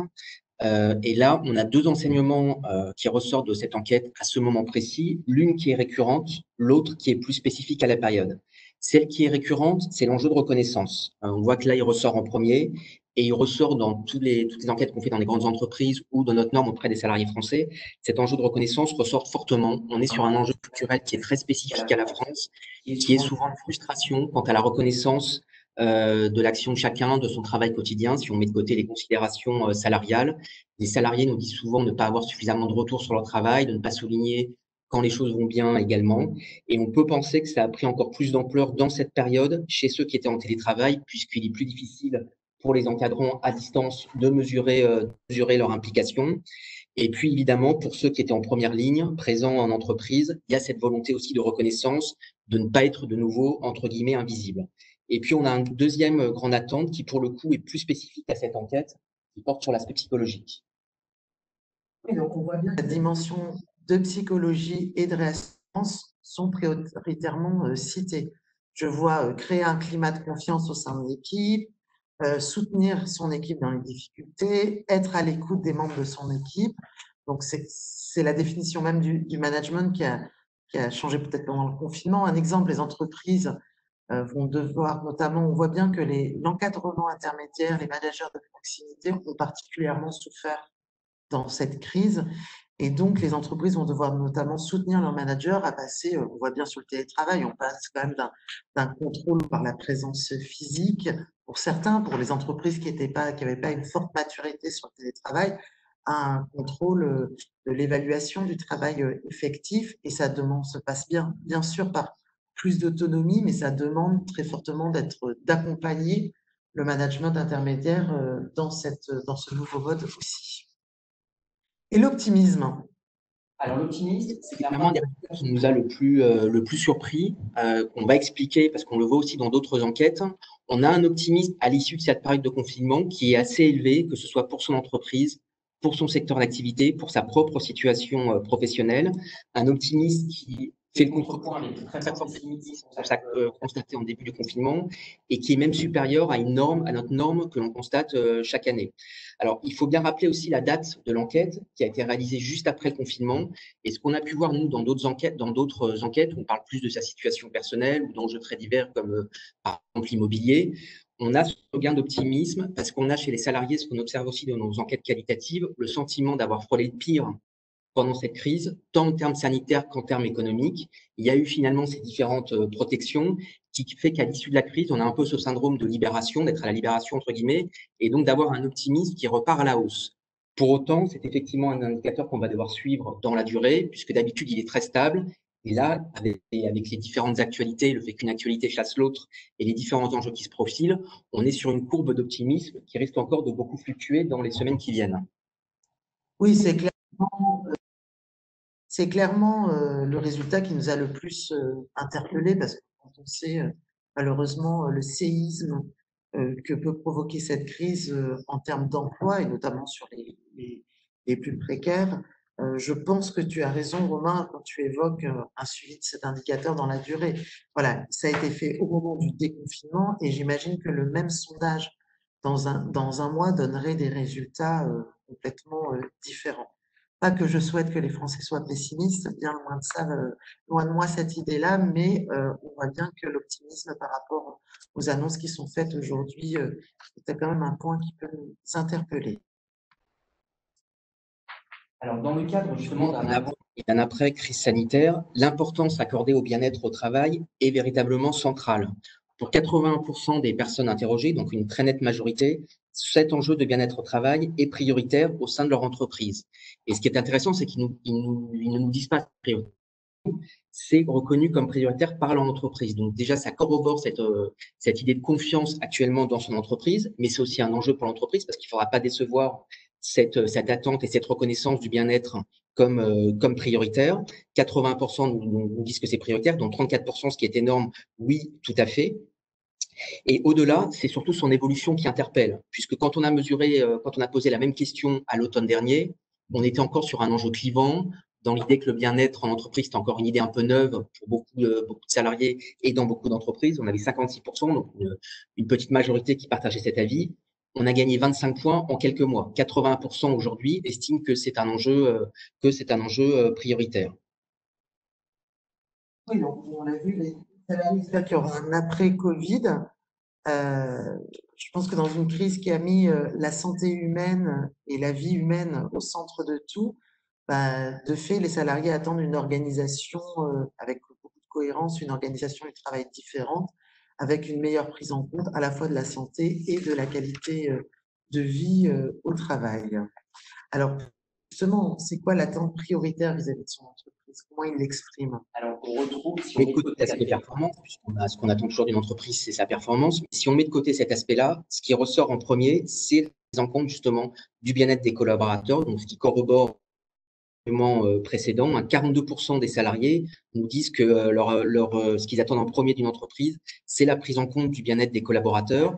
Et là, on a deux enseignements qui ressortent de cette enquête à ce moment précis. L'une qui est récurrente, l'autre qui est plus spécifique à la période. Celle qui est récurrente, c'est l'enjeu de reconnaissance. On voit que là, il ressort en premier et il ressort dans toutes les enquêtes qu'on fait dans les grandes entreprises ou dans notre norme auprès des salariés français. Cet enjeu de reconnaissance ressort fortement. On est sur un enjeu culturel qui est très spécifique à la France, qui est souvent une frustration quant à la reconnaissance de l'action de chacun, de son travail quotidien, si on met de côté les considérations salariales. Les salariés nous disent souvent ne pas avoir suffisamment de retour sur leur travail, de ne pas souligner quand les choses vont bien également. Et on peut penser que ça a pris encore plus d'ampleur dans cette période chez ceux qui étaient en télétravail, puisqu'il est plus difficile pour les encadrants à distance de mesurer leur implication. Et puis, évidemment, pour ceux qui étaient en première ligne, présents en entreprise, il y a cette volonté aussi de reconnaissance, de ne pas être de nouveau, entre guillemets, invisible. Et puis, on a une deuxième grande attente qui, pour le coup, est plus spécifique à cette enquête, qui porte sur l'aspect psychologique. Et donc, on voit bien que la dimension de psychologie et de réassurance sont prioritairement citées. Je vois créer un climat de confiance au sein de l'équipe, soutenir son équipe dans les difficultés, être à l'écoute des membres de son équipe. Donc, c'est la définition même du management qui a changé peut-être pendant le confinement. Un exemple, les entreprises vont devoir, notamment, on voit bien que l'encadrement intermédiaire, les managers de proximité ont particulièrement souffert dans cette crise. Et donc, les entreprises vont devoir notamment soutenir leurs managers à passer, on voit bien sur le télétravail, on passe quand même d'un contrôle par la présence physique, pour certains, pour les entreprises qui n'avaient pas une forte maturité sur le télétravail, à un contrôle de l'évaluation du travail effectif. Et ça demande, se passe bien sûr par plus d'autonomie, mais ça demande très fortement d'accompagner le management intermédiaire dans ce nouveau mode aussi. Et l'optimisme. Alors l'optimisme, c'est clairement un des résultats qui nous a le plus surpris, qu'on va expliquer parce qu'on le voit aussi dans d'autres enquêtes. On a un optimisme à l'issue de cette période de confinement qui est assez élevé, que ce soit pour son entreprise, pour son secteur d'activité, pour sa propre situation professionnelle. Un optimisme qui fait le contrepoint avec très fort pessimisme constaté en début du confinement et qui est même supérieur à notre norme que l'on constate chaque année. Alors, il faut bien rappeler aussi la date de l'enquête qui a été réalisée juste après le confinement. Et ce qu'on a pu voir, nous, dans d'autres enquêtes, où on parle plus de sa situation personnelle ou d'enjeux très divers comme, par exemple, l'immobilier, on a ce gain d'optimisme parce qu'on a chez les salariés, ce qu'on observe aussi dans nos enquêtes qualitatives, le sentiment d'avoir frôlé le pire pendant cette crise, tant en termes sanitaires qu'en termes économiques. Il y a eu finalement ces différentes protections qui fait qu'à l'issue de la crise, on a un peu ce syndrome de libération, d'être à la libération entre guillemets, et donc d'avoir un optimisme qui repart à la hausse. Pour autant, c'est effectivement un indicateur qu'on va devoir suivre dans la durée, puisque d'habitude, il est très stable. Et là, avec les différentes actualités, le fait qu'une actualité chasse l'autre et les différents enjeux qui se profilent, on est sur une courbe d'optimisme qui risque encore de beaucoup fluctuer dans les semaines qui viennent. Oui, c'est clairement le résultat qui nous a le plus interpellés parce que quand on sait malheureusement le séisme que peut provoquer cette crise en termes d'emploi et notamment sur les plus précaires, je pense que tu as raison, Romain, quand tu évoques un suivi de cet indicateur dans la durée. Voilà, ça a été fait au moment du déconfinement et j'imagine que le même sondage dans un mois donnerait des résultats complètement différents. Pas que je souhaite que les Français soient pessimistes, bien loin de ça, loin de moi cette idée-là, mais on voit bien que l'optimisme par rapport aux annonces qui sont faites aujourd'hui c'est quand même un point qui peut nous interpeller. Alors, dans le cadre justement d'un avant et d'un après crise sanitaire, l'importance accordée au bien-être au travail est véritablement centrale. Pour 81% des personnes interrogées, donc une très nette majorité, cet enjeu de bien-être au travail est prioritaire au sein de leur entreprise. Et ce qui est intéressant, c'est qu'ils ne nous disent pas prioritaire. C'est reconnu comme prioritaire par leur entreprise. Donc déjà, ça corrobore cette idée de confiance actuellement dans son entreprise, mais c'est aussi un enjeu pour l'entreprise parce qu'il ne faudra pas décevoir cette attente et cette reconnaissance du bien-être comme prioritaire. 80% nous disent que c'est prioritaire, donc 34%, ce qui est énorme, oui, tout à fait. Et au-delà, c'est surtout son évolution qui interpelle, puisque quand on a posé la même question à l'automne dernier, on était encore sur un enjeu clivant, dans l'idée que le bien-être en entreprise, c'est encore une idée un peu neuve pour beaucoup de salariés et dans beaucoup d'entreprises. On avait 56%, donc une petite majorité qui partageait cet avis. On a gagné 25 points en quelques mois. 80% aujourd'hui estiment que c'est un enjeu, prioritaire. Oui, donc on l'a vu, les salariés espèrent qu'il y aura un après-Covid. Je pense que dans une crise qui a mis la santé humaine et la vie humaine au centre de tout, de fait, les salariés attendent une organisation avec beaucoup de cohérence, une organisation du travail différente, avec une meilleure prise en compte à la fois de la santé et de la qualité de vie au travail. Alors, justement, c'est quoi l'attente prioritaire vis-à-vis de son entreprise? Comment il l'exprime? Alors, on retrouve, si on met de côté l'aspect performance, puisqu'on ce qu'on attend toujours d'une entreprise, c'est sa performance. Mais si on met de côté cet aspect-là, ce qui ressort en premier, c'est la prise en compte justement du bien-être des collaborateurs, donc ce qui corrobore précédent, 42% des salariés nous disent que ce qu'ils attendent en premier d'une entreprise, c'est la prise en compte du bien-être des collaborateurs.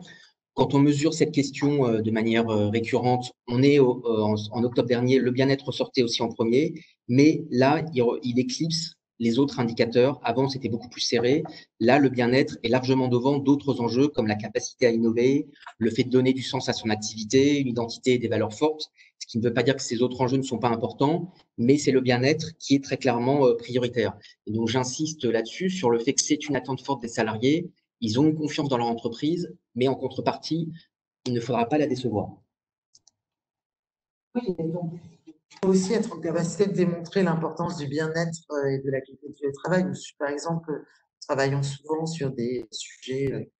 Quand on mesure cette question de manière récurrente, on est en octobre dernier, le bien-être ressortait aussi en premier, mais là, il éclipse les autres indicateurs. Avant, c'était beaucoup plus serré. Là, le bien-être est largement devant d'autres enjeux comme la capacité à innover, le fait de donner du sens à son activité, une identité et des valeurs fortes, ce qui ne veut pas dire que ces autres enjeux ne sont pas importants, mais c'est le bien-être qui est très clairement prioritaire. Et donc, j'insiste là-dessus sur le fait que c'est une attente forte des salariés. Ils ont une confiance dans leur entreprise, mais en contrepartie, il ne faudra pas la décevoir. Oui, et donc, faut aussi être en capacité de démontrer l'importance du bien-être et de la qualité du télétravail. Nous, par exemple, travaillons souvent sur des sujets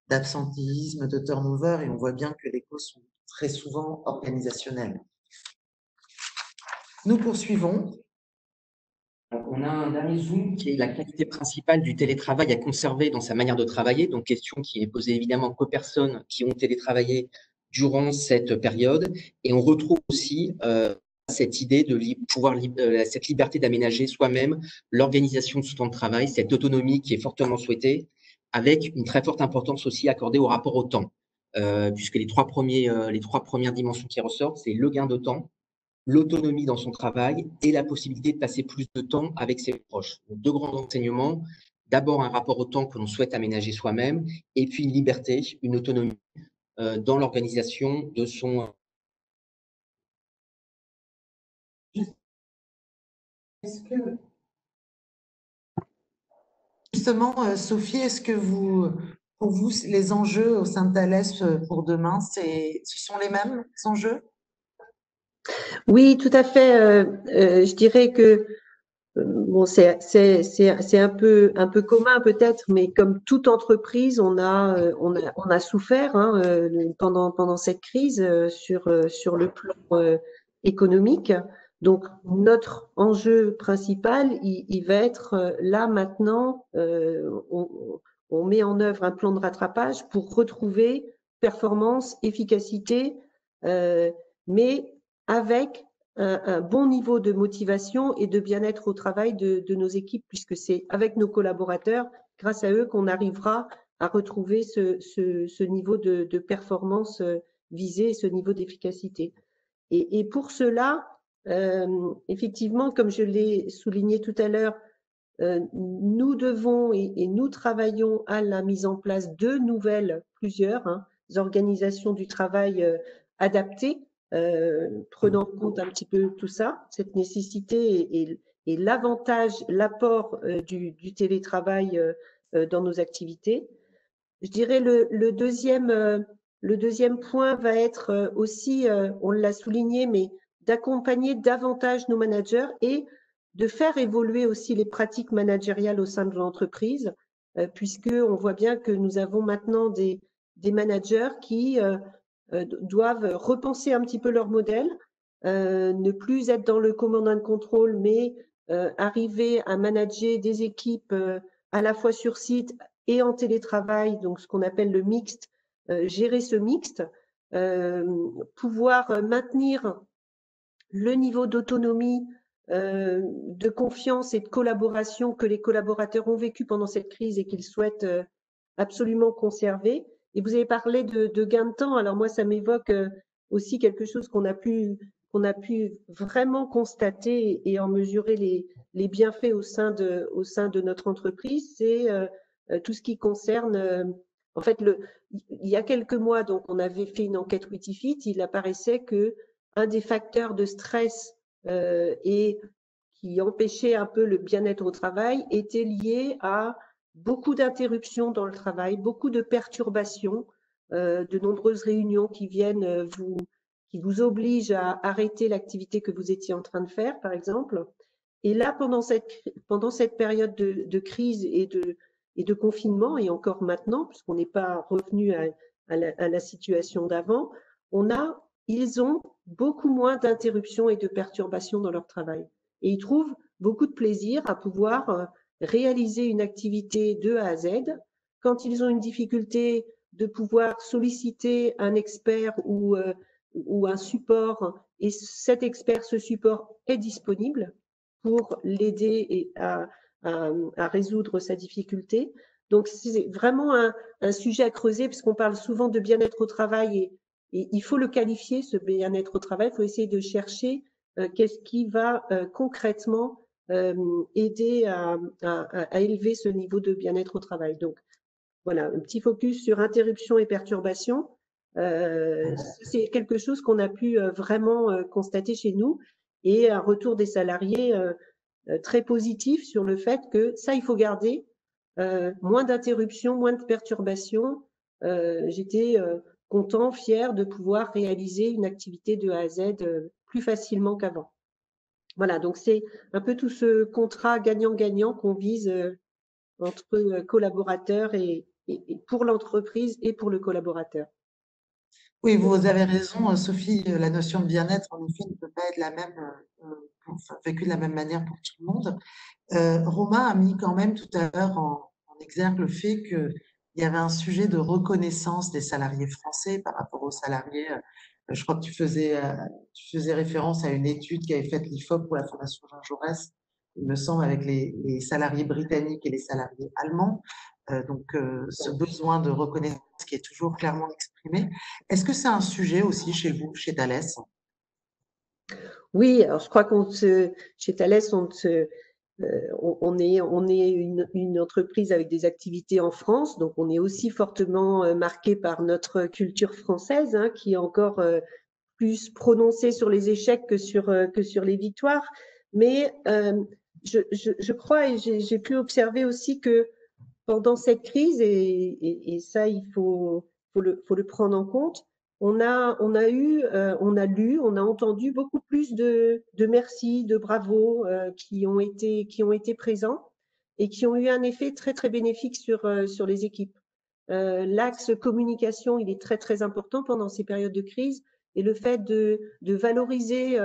d'absentéisme, de turnover, et on voit bien que les causes sont très souvent organisationnelles. Nous poursuivons. On a un dernier zoom qui est la qualité principale du télétravail à conserver dans sa manière de travailler. Donc, question qui est posée évidemment qu'aux personnes qui ont télétravaillé durant cette période. Et on retrouve aussi cette idée de cette liberté d'aménager soi-même l'organisation de son temps de travail, cette autonomie qui est fortement souhaitée, avec une très forte importance aussi accordée au rapport au temps. Puisque les trois premières dimensions qui ressortent, c'est le gain de temps, l'autonomie dans son travail et la possibilité de passer plus de temps avec ses proches. Donc, deux grands enseignements. D'abord, un rapport au temps que l'on souhaite aménager soi-même, et puis une liberté, une autonomie dans l'organisation de son... Est-ce que, justement, Sophie, est-ce que pour vous, les enjeux au sein de Thales pour demain, ce sont les mêmes enjeux? Oui, tout à fait. Je dirais que bon, c'est un peu commun peut-être, mais comme toute entreprise, on a souffert pendant cette crise sur le plan économique. Donc notre enjeu principal, il va être là maintenant. On met en œuvre un plan de rattrapage pour retrouver performance, efficacité, mais avec un bon niveau de motivation et de bien-être au travail de nos équipes, puisque c'est avec nos collaborateurs, grâce à eux, qu'on arrivera à retrouver ce niveau de performance visé, ce niveau d'efficacité. Et pour cela, effectivement, comme je l'ai souligné tout à l'heure, nous devons et nous travaillons à la mise en place de plusieurs organisations du travail adaptées, prenant en compte un petit peu tout ça, cette nécessité et l'avantage, l'apport du télétravail dans nos activités. Je dirais le deuxième point va être aussi, on l'a souligné, mais d'accompagner davantage nos managers et de faire évoluer aussi les pratiques managériales au sein de l'entreprise, puisqu'on voit bien que nous avons maintenant des managers qui doivent repenser un petit peu leur modèle, ne plus être dans le command and control, mais arriver à manager des équipes à la fois sur site et en télétravail, donc ce qu'on appelle le mixte, gérer ce mixte, pouvoir maintenir le niveau d'autonomie, de confiance et de collaboration que les collaborateurs ont vécu pendant cette crise et qu'ils souhaitent absolument conserver. Et vous avez parlé de gain de temps. Alors moi, ça m'évoque aussi quelque chose qu'on a pu vraiment constater et en mesurer les bienfaits au sein de notre entreprise. C'est tout ce qui concerne, en fait, il y a quelques mois, donc on avait fait une enquête Witifit, il apparaissait que un des facteurs de stress et qui empêchait un peu le bien-être au travail était lié à beaucoup d'interruptions dans le travail, beaucoup de perturbations, de nombreuses réunions qui viennent qui vous obligent à arrêter l'activité que vous étiez en train de faire, par exemple. Et là, pendant cette période de crise et de confinement, et encore maintenant, puisqu'on n'est pas revenu à la situation d'avant, ils ont beaucoup moins d'interruptions et de perturbations dans leur travail. Et ils trouvent beaucoup de plaisir à pouvoir réaliser une activité de A à Z. Quand ils ont une difficulté, de pouvoir solliciter un expert ou un support, et cet expert, ce support est disponible pour l'aider à résoudre sa difficulté. Donc, c'est vraiment un sujet à creuser, puisqu'on parle souvent de bien-être au travail et il faut le qualifier, ce bien-être au travail. Il faut essayer de chercher qu'est-ce qui va concrètement aider à élever ce niveau de bien-être au travail. Donc, voilà, un petit focus sur interruption et perturbation. C'est quelque chose qu'on a pu vraiment constater chez nous et un retour des salariés très positif sur le fait que ça, il faut garder moins d'interruptions, moins de perturbations. J'étais content, fier de pouvoir réaliser une activité de A à Z plus facilement qu'avant. Voilà, donc c'est un peu tout ce contrat gagnant-gagnant qu'on vise entre collaborateurs et pour l'entreprise et pour le collaborateur. Oui, vous avez raison, Sophie, la notion de bien-être, en effet, ne peut pas être la même, enfin, vécue de la même manière pour tout le monde. Romain a mis quand même tout à l'heure en exergue le fait qu'il y avait un sujet de reconnaissance des salariés français par rapport aux salariés. Je crois que tu faisais référence à une étude qui avait faite l'IFOP pour la Fondation Jean Jaurès, il me semble, avec les salariés britanniques et les salariés allemands. Ce besoin de reconnaissance qui est toujours clairement exprimé. Est-ce que c'est un sujet aussi chez vous, chez Thales? Oui, alors je crois chez Thales, on est une entreprise avec des activités en France, donc on est aussi fortement marqué par notre culture française, hein, qui est encore plus prononcée sur les échecs que sur les victoires. Mais je crois et j'ai pu observer aussi que pendant cette crise, et ça, il faut le prendre en compte, on a lu, on a entendu beaucoup plus de merci, de bravo qui ont été présents et qui ont eu un effet très, très bénéfique sur les équipes. L'axe communication, il est très, très important pendant ces périodes de crise et le fait de valoriser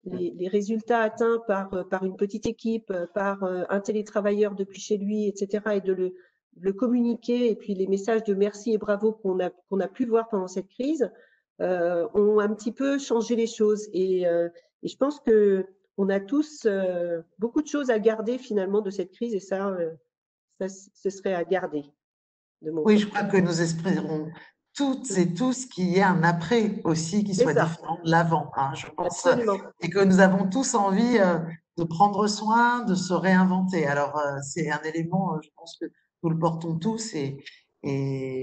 les résultats atteints par une petite équipe, par un télétravailleur depuis chez lui, etc., et de le communiquer, et puis les messages de merci et bravo qu'on a pu voir pendant cette crise, ont un petit peu changé les choses. Et je pense que on a tous beaucoup de choses à garder finalement de cette crise, et ça ce serait à garder de mon Oui, côté. je crois que nous espérons toutes et tous qu'il y ait un après aussi qui C'est soit ça, différent de l'avant, hein, je pense, absolument. et que nous avons tous envie de prendre soin, de se réinventer. Alors, c'est un élément, je pense que nous le portons tous et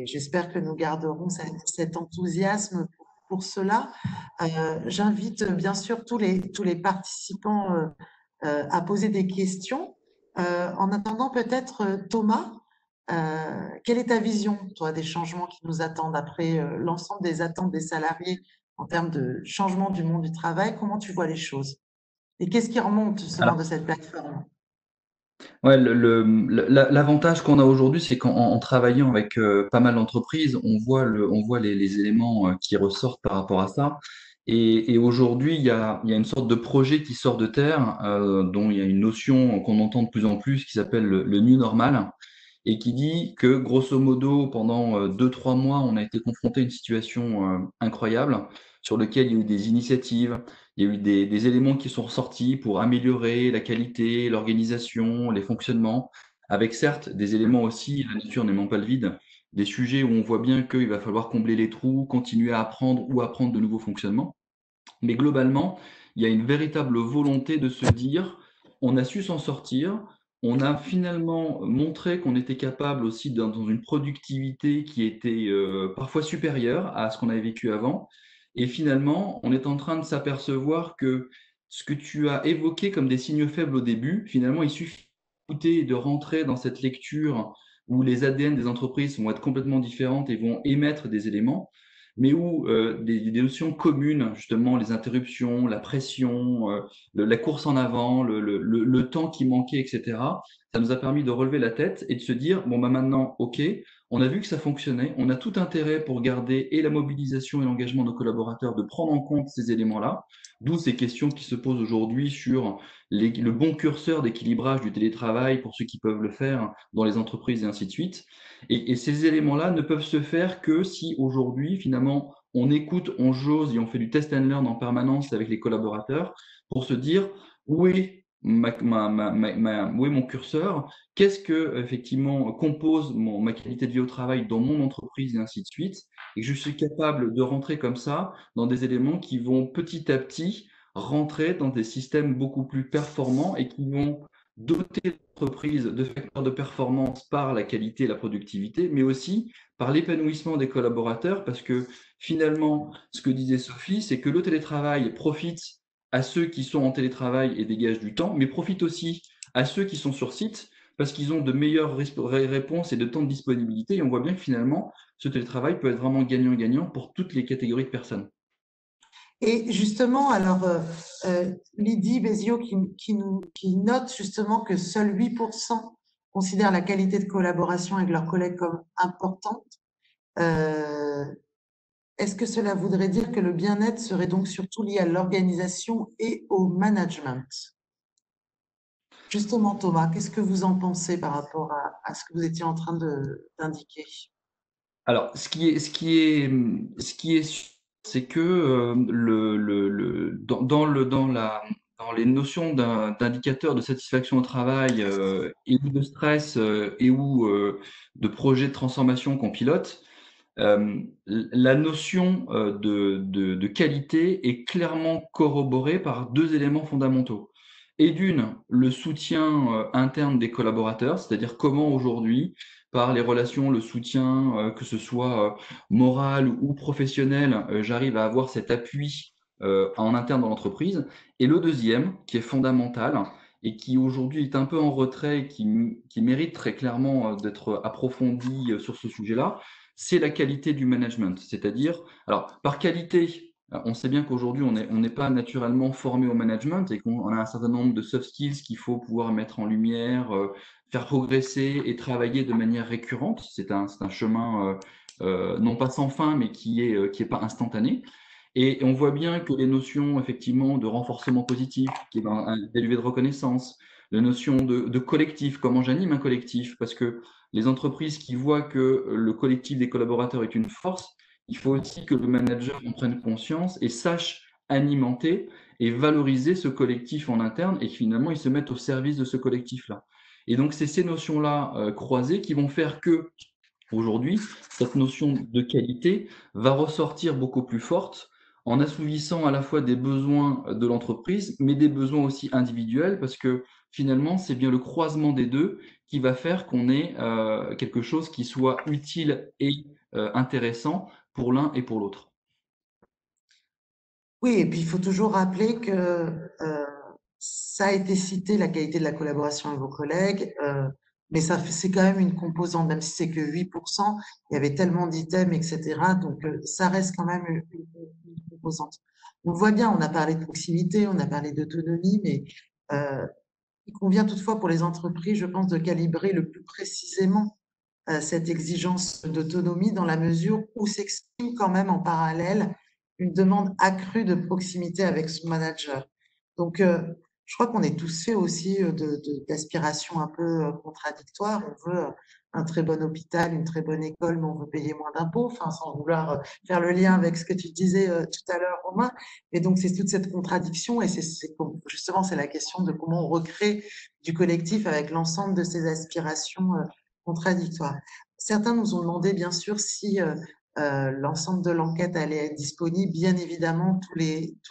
j'espère que nous garderons cet enthousiasme pour cela. J'invite bien sûr tous les participants à poser des questions. En attendant, peut-être Thomas. Quelle est ta vision, toi, des changements qui nous attendent après l'ensemble des attentes des salariés en termes de changement du monde du travail? Comment tu vois les choses? Et qu'est-ce qui remonte justement de cette plateforme? Ouais, l'avantage qu'on a aujourd'hui, c'est qu'en travaillant avec pas mal d'entreprises, on voit les éléments qui ressortent par rapport à ça. Et aujourd'hui, il y a une sorte de projet qui sort de terre, dont il y a une notion qu'on entend de plus en plus qui s'appelle le new normal, et qui dit que grosso modo, pendant 2-3 mois, on a été confronté à une situation incroyable sur laquelle il y a eu des initiatives, il y a eu des éléments qui sont ressortis pour améliorer la qualité, l'organisation, les fonctionnements, avec certes des éléments aussi, la nature n'aimant pas le vide, des sujets où on voit bien qu'il va falloir combler les trous, continuer à apprendre ou apprendre de nouveaux fonctionnements. Mais globalement, il y a une véritable volonté de se dire, on a su s'en sortir, on a finalement montré qu'on était capable aussi dans une productivité qui était parfois supérieure à ce qu'on avait vécu avant. Et finalement, on est en train de s'apercevoir que ce que tu as évoqué comme des signes faibles au début, finalement, il suffit d'écouter et de rentrer dans cette lecture où les ADN des entreprises vont être complètement différentes et vont émettre des éléments, mais où des notions communes, justement, les interruptions, la pression, la course en avant, le temps qui manquait, etc., ça nous a permis de relever la tête et de se dire, bon, bah maintenant, OK, on a vu que ça fonctionnait, on a tout intérêt pour garder et la mobilisation et l'engagement de nos collaborateurs, de prendre en compte ces éléments-là, d'où ces questions qui se posent aujourd'hui sur le bon curseur d'équilibrage du télétravail pour ceux qui peuvent le faire dans les entreprises et ainsi de suite. Et ces éléments-là ne peuvent se faire que si aujourd'hui, finalement, on écoute, on jose et on fait du test and learn en permanence avec les collaborateurs pour se dire où est où est mon curseur, qu'est-ce que effectivement compose ma qualité de vie au travail dans mon entreprise et ainsi de suite, et que je suis capable de rentrer comme ça dans des éléments qui vont petit à petit rentrer dans des systèmes beaucoup plus performants et qui vont doter l'entreprise de facteurs de performance par la qualité et la productivité, mais aussi par l'épanouissement des collaborateurs, parce que finalement, ce que disait Sophie, c'est que le télétravail profite à ceux qui sont en télétravail et dégagent du temps, mais profite aussi à ceux qui sont sur site, parce qu'ils ont de meilleures réponses et de temps de disponibilité, et on voit bien que finalement, ce télétravail peut être vraiment gagnant-gagnant pour toutes les catégories de personnes. Et justement, alors, Lydie Béziot qui note justement que seuls 8% considèrent la qualité de collaboration avec leurs collègues comme importante. Est-ce que cela voudrait dire que le bien-être serait donc surtout lié à l'organisation et au management? Justement, Thomas, qu'est-ce que vous en pensez par rapport à ce que vous étiez en train d'indiquer? Alors, ce qui est sûr, c'est que dans les notions d'indicateurs de satisfaction au travail et ou de stress et ou de projet de transformation qu'on pilote, la notion de qualité est clairement corroborée par deux éléments fondamentaux. Et d'une, le soutien interne des collaborateurs, c'est-à-dire comment aujourd'hui, par les relations, le soutien, que ce soit moral ou professionnel, j'arrive à avoir cet appui en interne dans l'entreprise. Et le deuxième, qui est fondamental et qui aujourd'hui est un peu en retrait, qui mérite très clairement d'être approfondi sur ce sujet-là, c'est la qualité du management. C'est-à-dire, alors par qualité, on sait bien qu'aujourd'hui, on n'est pas naturellement formé au management et qu'on a un certain nombre de soft skills qu'il faut pouvoir mettre en lumière, faire progresser et travailler de manière récurrente. C'est un chemin non pas sans fin, mais qui est pas instantané. Et on voit bien que les notions effectivement de renforcement positif, qui est d'élevé de reconnaissance, la notion de collectif, comment j'anime un collectif, parce que les entreprises qui voient que le collectif des collaborateurs est une force, il faut aussi que le manager en prenne conscience et sache alimenter et valoriser ce collectif en interne et finalement ils se mettent au service de ce collectif-là. Et donc c'est ces notions-là croisées qui vont faire que aujourd'hui, cette notion de qualité va ressortir beaucoup plus forte en assouvissant à la fois des besoins de l'entreprise, mais des besoins aussi individuels, parce que finalement, c'est bien le croisement des deux qui va faire qu'on ait quelque chose qui soit utile et intéressant pour l'un et pour l'autre. Oui, et puis il faut toujours rappeler que ça a été cité, la qualité de la collaboration avec vos collègues, mais c'est quand même une composante, même si c'est que 8%, il y avait tellement d'items, etc. Donc ça reste quand même une composante. On voit bien, on a parlé de proximité, on a parlé d'autonomie, mais il convient toutefois pour les entreprises, je pense, de calibrer le plus précisément cette exigence d'autonomie dans la mesure où s'exprime quand même en parallèle une demande accrue de proximité avec son manager. Donc, je crois qu'on est tous faits aussi d'aspirations un peu contradictoires. On veut un très bon hôpital, une très bonne école, mais on veut payer moins d'impôts, enfin, sans vouloir faire le lien avec ce que tu disais tout à l'heure, Romain. Et donc, c'est toute cette contradiction et justement, c'est la question de comment on recrée du collectif avec l'ensemble de ces aspirations contradictoires. Certains nous ont demandé, bien sûr, si l'ensemble de l'enquête allait être disponible. Bien évidemment, tous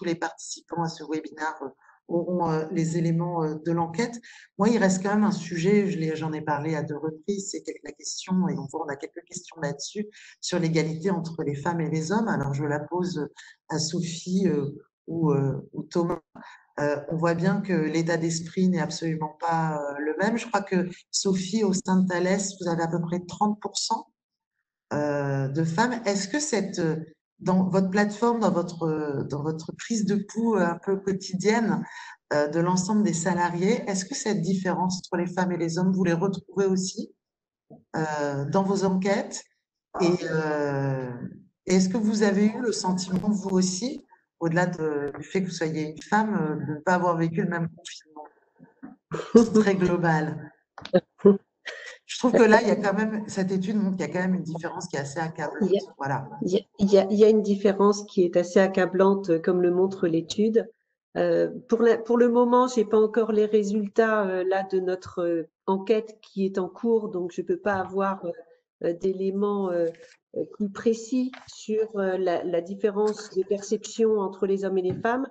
les participants à ce webinaire auront les éléments de l'enquête. Moi, il reste quand même un sujet, j'en ai parlé à 2 reprises, c'est la question, et on a quelques questions là-dessus, sur l'égalité entre les femmes et les hommes. Alors, je la pose à Sophie ou Thomas. On voit bien que l'état d'esprit n'est absolument pas le même. Je crois que Sophie, au sein de Thales, vous avez à peu près 30% de femmes. Est-ce que dans votre plateforme, dans votre prise de pouls un peu quotidienne de l'ensemble des salariés, est-ce que cette différence entre les femmes et les hommes, vous les retrouvez aussi dans vos enquêtes? Et est-ce que vous avez eu le sentiment, vous aussi, au-delà du fait que vous soyez une femme, de ne pas avoir vécu le même confinement? C'est très global. Je trouve que là, il y a quand même, cette étude montre qu'il y a quand même une différence qui est assez accablante. Voilà. Il y a une différence qui est assez accablante, comme le montre l'étude. Pour le moment, j'ai pas encore les résultats là de notre enquête qui est en cours, donc je peux pas avoir d'éléments plus précis sur la différence de perception entre les hommes et les femmes.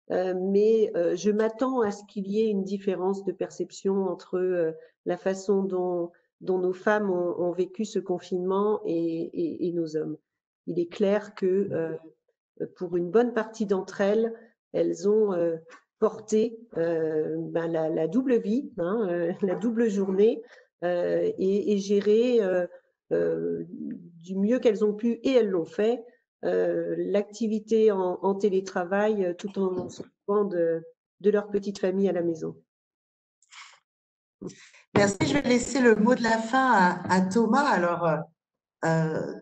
Mais je m'attends à ce qu'il y ait une différence de perception entre la façon dont nos femmes ont vécu ce confinement et nos hommes. Il est clair que pour une bonne partie d'entre elles, elles ont porté la double vie, la double journée et géré du mieux qu'elles ont pu, et elles l'ont fait, l'activité en télétravail tout en s'occupant de leur petite famille à la maison. Merci. Je vais laisser le mot de la fin à Thomas. Alors,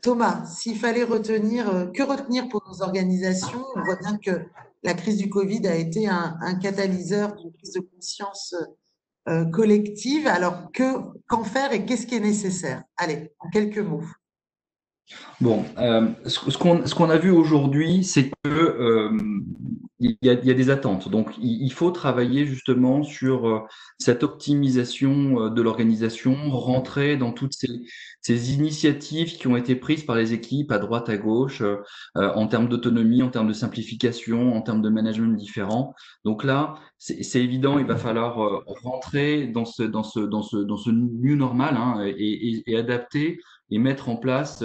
Thomas, s'il fallait retenir, que retenir pour nos organisations? On voit bien que la crise du Covid a été un catalyseur d'une prise de conscience collective. Alors, qu'en faire et qu'est-ce qui est nécessaire? Allez, en quelques mots. Bon, ce qu'on a vu aujourd'hui, c'est que il y a des attentes. Donc, il faut travailler justement sur cette optimisation de l'organisation, rentrer dans toutes ces initiatives qui ont été prises par les équipes à droite, à gauche, en termes d'autonomie, en termes de simplification, en termes de management différents. Donc là, c'est évident, il va falloir rentrer dans ce new normal, hein, et adapter et mettre en place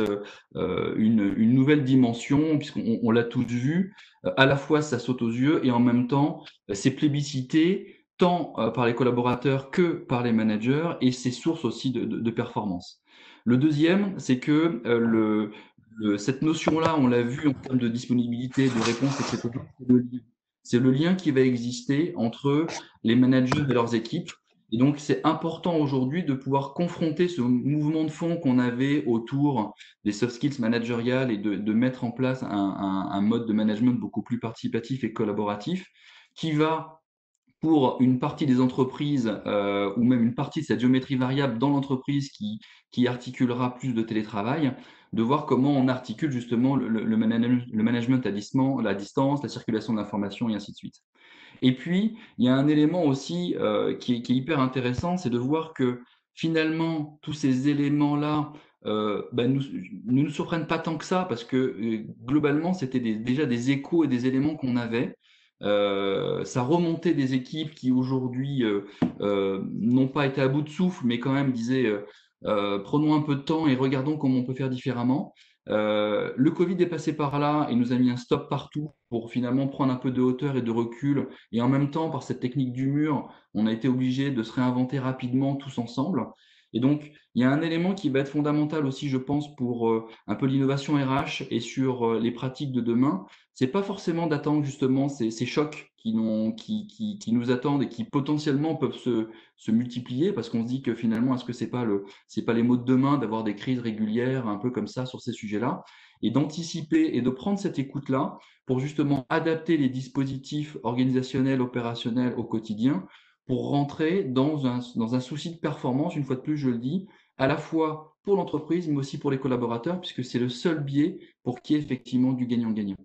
une nouvelle dimension, puisqu'on l'a tous vu, à la fois ça saute aux yeux et en même temps c'est plébiscité tant par les collaborateurs que par les managers et c'est source aussi de performance. Le deuxième, c'est que cette notion-là, on l'a vu en termes de disponibilité, de réponse, etc. C'est le lien qui va exister entre les managers et leurs équipes. Et donc, c'est important aujourd'hui de pouvoir confronter ce mouvement de fond qu'on avait autour des soft skills managériales et de mettre en place un mode de management beaucoup plus participatif et collaboratif qui va, pour une partie des entreprises ou même une partie de cette géométrie variable dans l'entreprise qui articulera plus de télétravail, de voir comment on articule justement le management à distance, la circulation d'informations et ainsi de suite. Et puis, il y a un élément aussi qui est hyper intéressant, c'est de voir que finalement, tous ces éléments-là ne nous surprennent pas tant que ça, parce que globalement, c'était déjà des échos et des éléments qu'on avait. Ça remontait des équipes qui aujourd'hui n'ont pas été à bout de souffle, mais quand même disaient prenons un peu de temps et regardons comment on peut faire différemment. Le Covid est passé par là et nous a mis un stop partout pour finalement prendre un peu de hauteur et de recul. Et en même temps, par cette technique du mur, on a été obligé de se réinventer rapidement tous ensemble. Et donc, il y a un élément qui va être fondamental aussi, je pense, pour un peu l'innovation RH et sur les pratiques de demain. C'est pas forcément d'attendre justement ces chocs qui nous attendent et qui potentiellement peuvent se multiplier parce qu'on se dit que finalement, est-ce que c'est pas les mots de demain d'avoir des crises régulières un peu comme ça sur ces sujets-là et d'anticiper et de prendre cette écoute-là pour justement adapter les dispositifs organisationnels, opérationnels au quotidien pour rentrer dans un souci de performance, une fois de plus, je le dis, à la fois pour l'entreprise, mais aussi pour les collaborateurs, puisque c'est le seul biais pour qu'il y ait effectivement du gagnant-gagnant.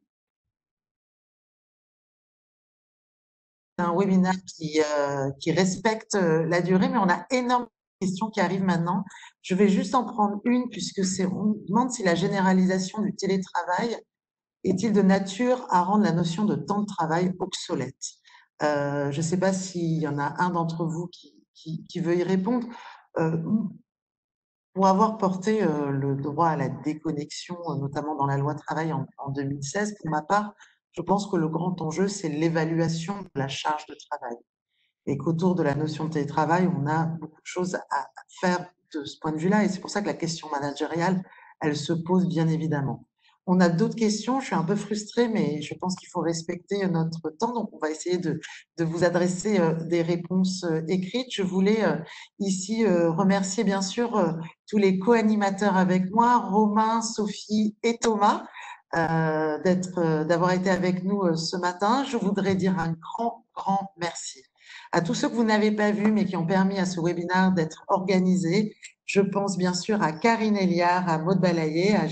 Un webinaire qui respecte la durée, mais on a énormément de questions qui arrivent maintenant. Je vais juste en prendre une, puisque on demande si la généralisation du télétravail est-il de nature à rendre la notion de temps de travail obsolète? Je ne sais pas s'il y en a un d'entre vous qui veut y répondre. Pour avoir porté le droit à la déconnexion, notamment dans la loi travail en 2016, pour ma part, je pense que le grand enjeu, c'est l'évaluation de la charge de travail. Et qu'autour de la notion de télétravail, on a beaucoup de choses à faire de ce point de vue-là. Et c'est pour ça que la question managériale, elle se pose bien évidemment. On a d'autres questions. Je suis un peu frustrée, mais je pense qu'il faut respecter notre temps. Donc, on va essayer de vous adresser des réponses écrites. Je voulais ici remercier bien sûr tous les co-animateurs avec moi, Romain, Sophie et Thomas, d'avoir été avec nous ce matin. Je voudrais dire un grand merci à tous ceux que vous n'avez pas vus, mais qui ont permis à ce webinaire d'être organisé. Je pense bien sûr à Karine Eliard, à Maud Balayer, à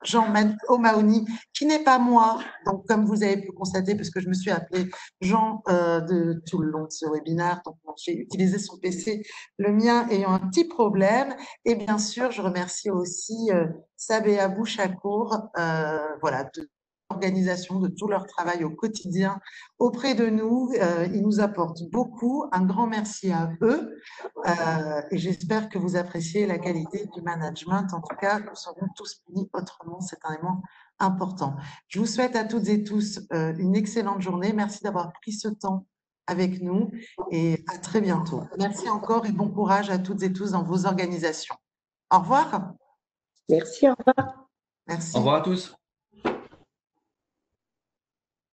Jean O'Mahony, qui n'est pas moi. Donc, comme vous avez pu constater, parce que je me suis appelée Jean de tout le long de ce webinaire, donc j'ai utilisé son PC, le mien ayant un petit problème. Et bien sûr, je remercie aussi Sabéa Bouchakour, voilà, de l'organisation de tout leur travail au quotidien auprès de nous. Ils nous apportent beaucoup. Un grand merci à eux. Et j'espère que vous appréciez la qualité du management. En tout cas, nous serons tous punis autrement. C'est un élément important. Je vous souhaite à toutes et tous une excellente journée. Merci d'avoir pris ce temps avec nous et à très bientôt. Merci encore et bon courage à toutes et tous dans vos organisations. Au revoir. Merci, au revoir. Merci. Au revoir à tous.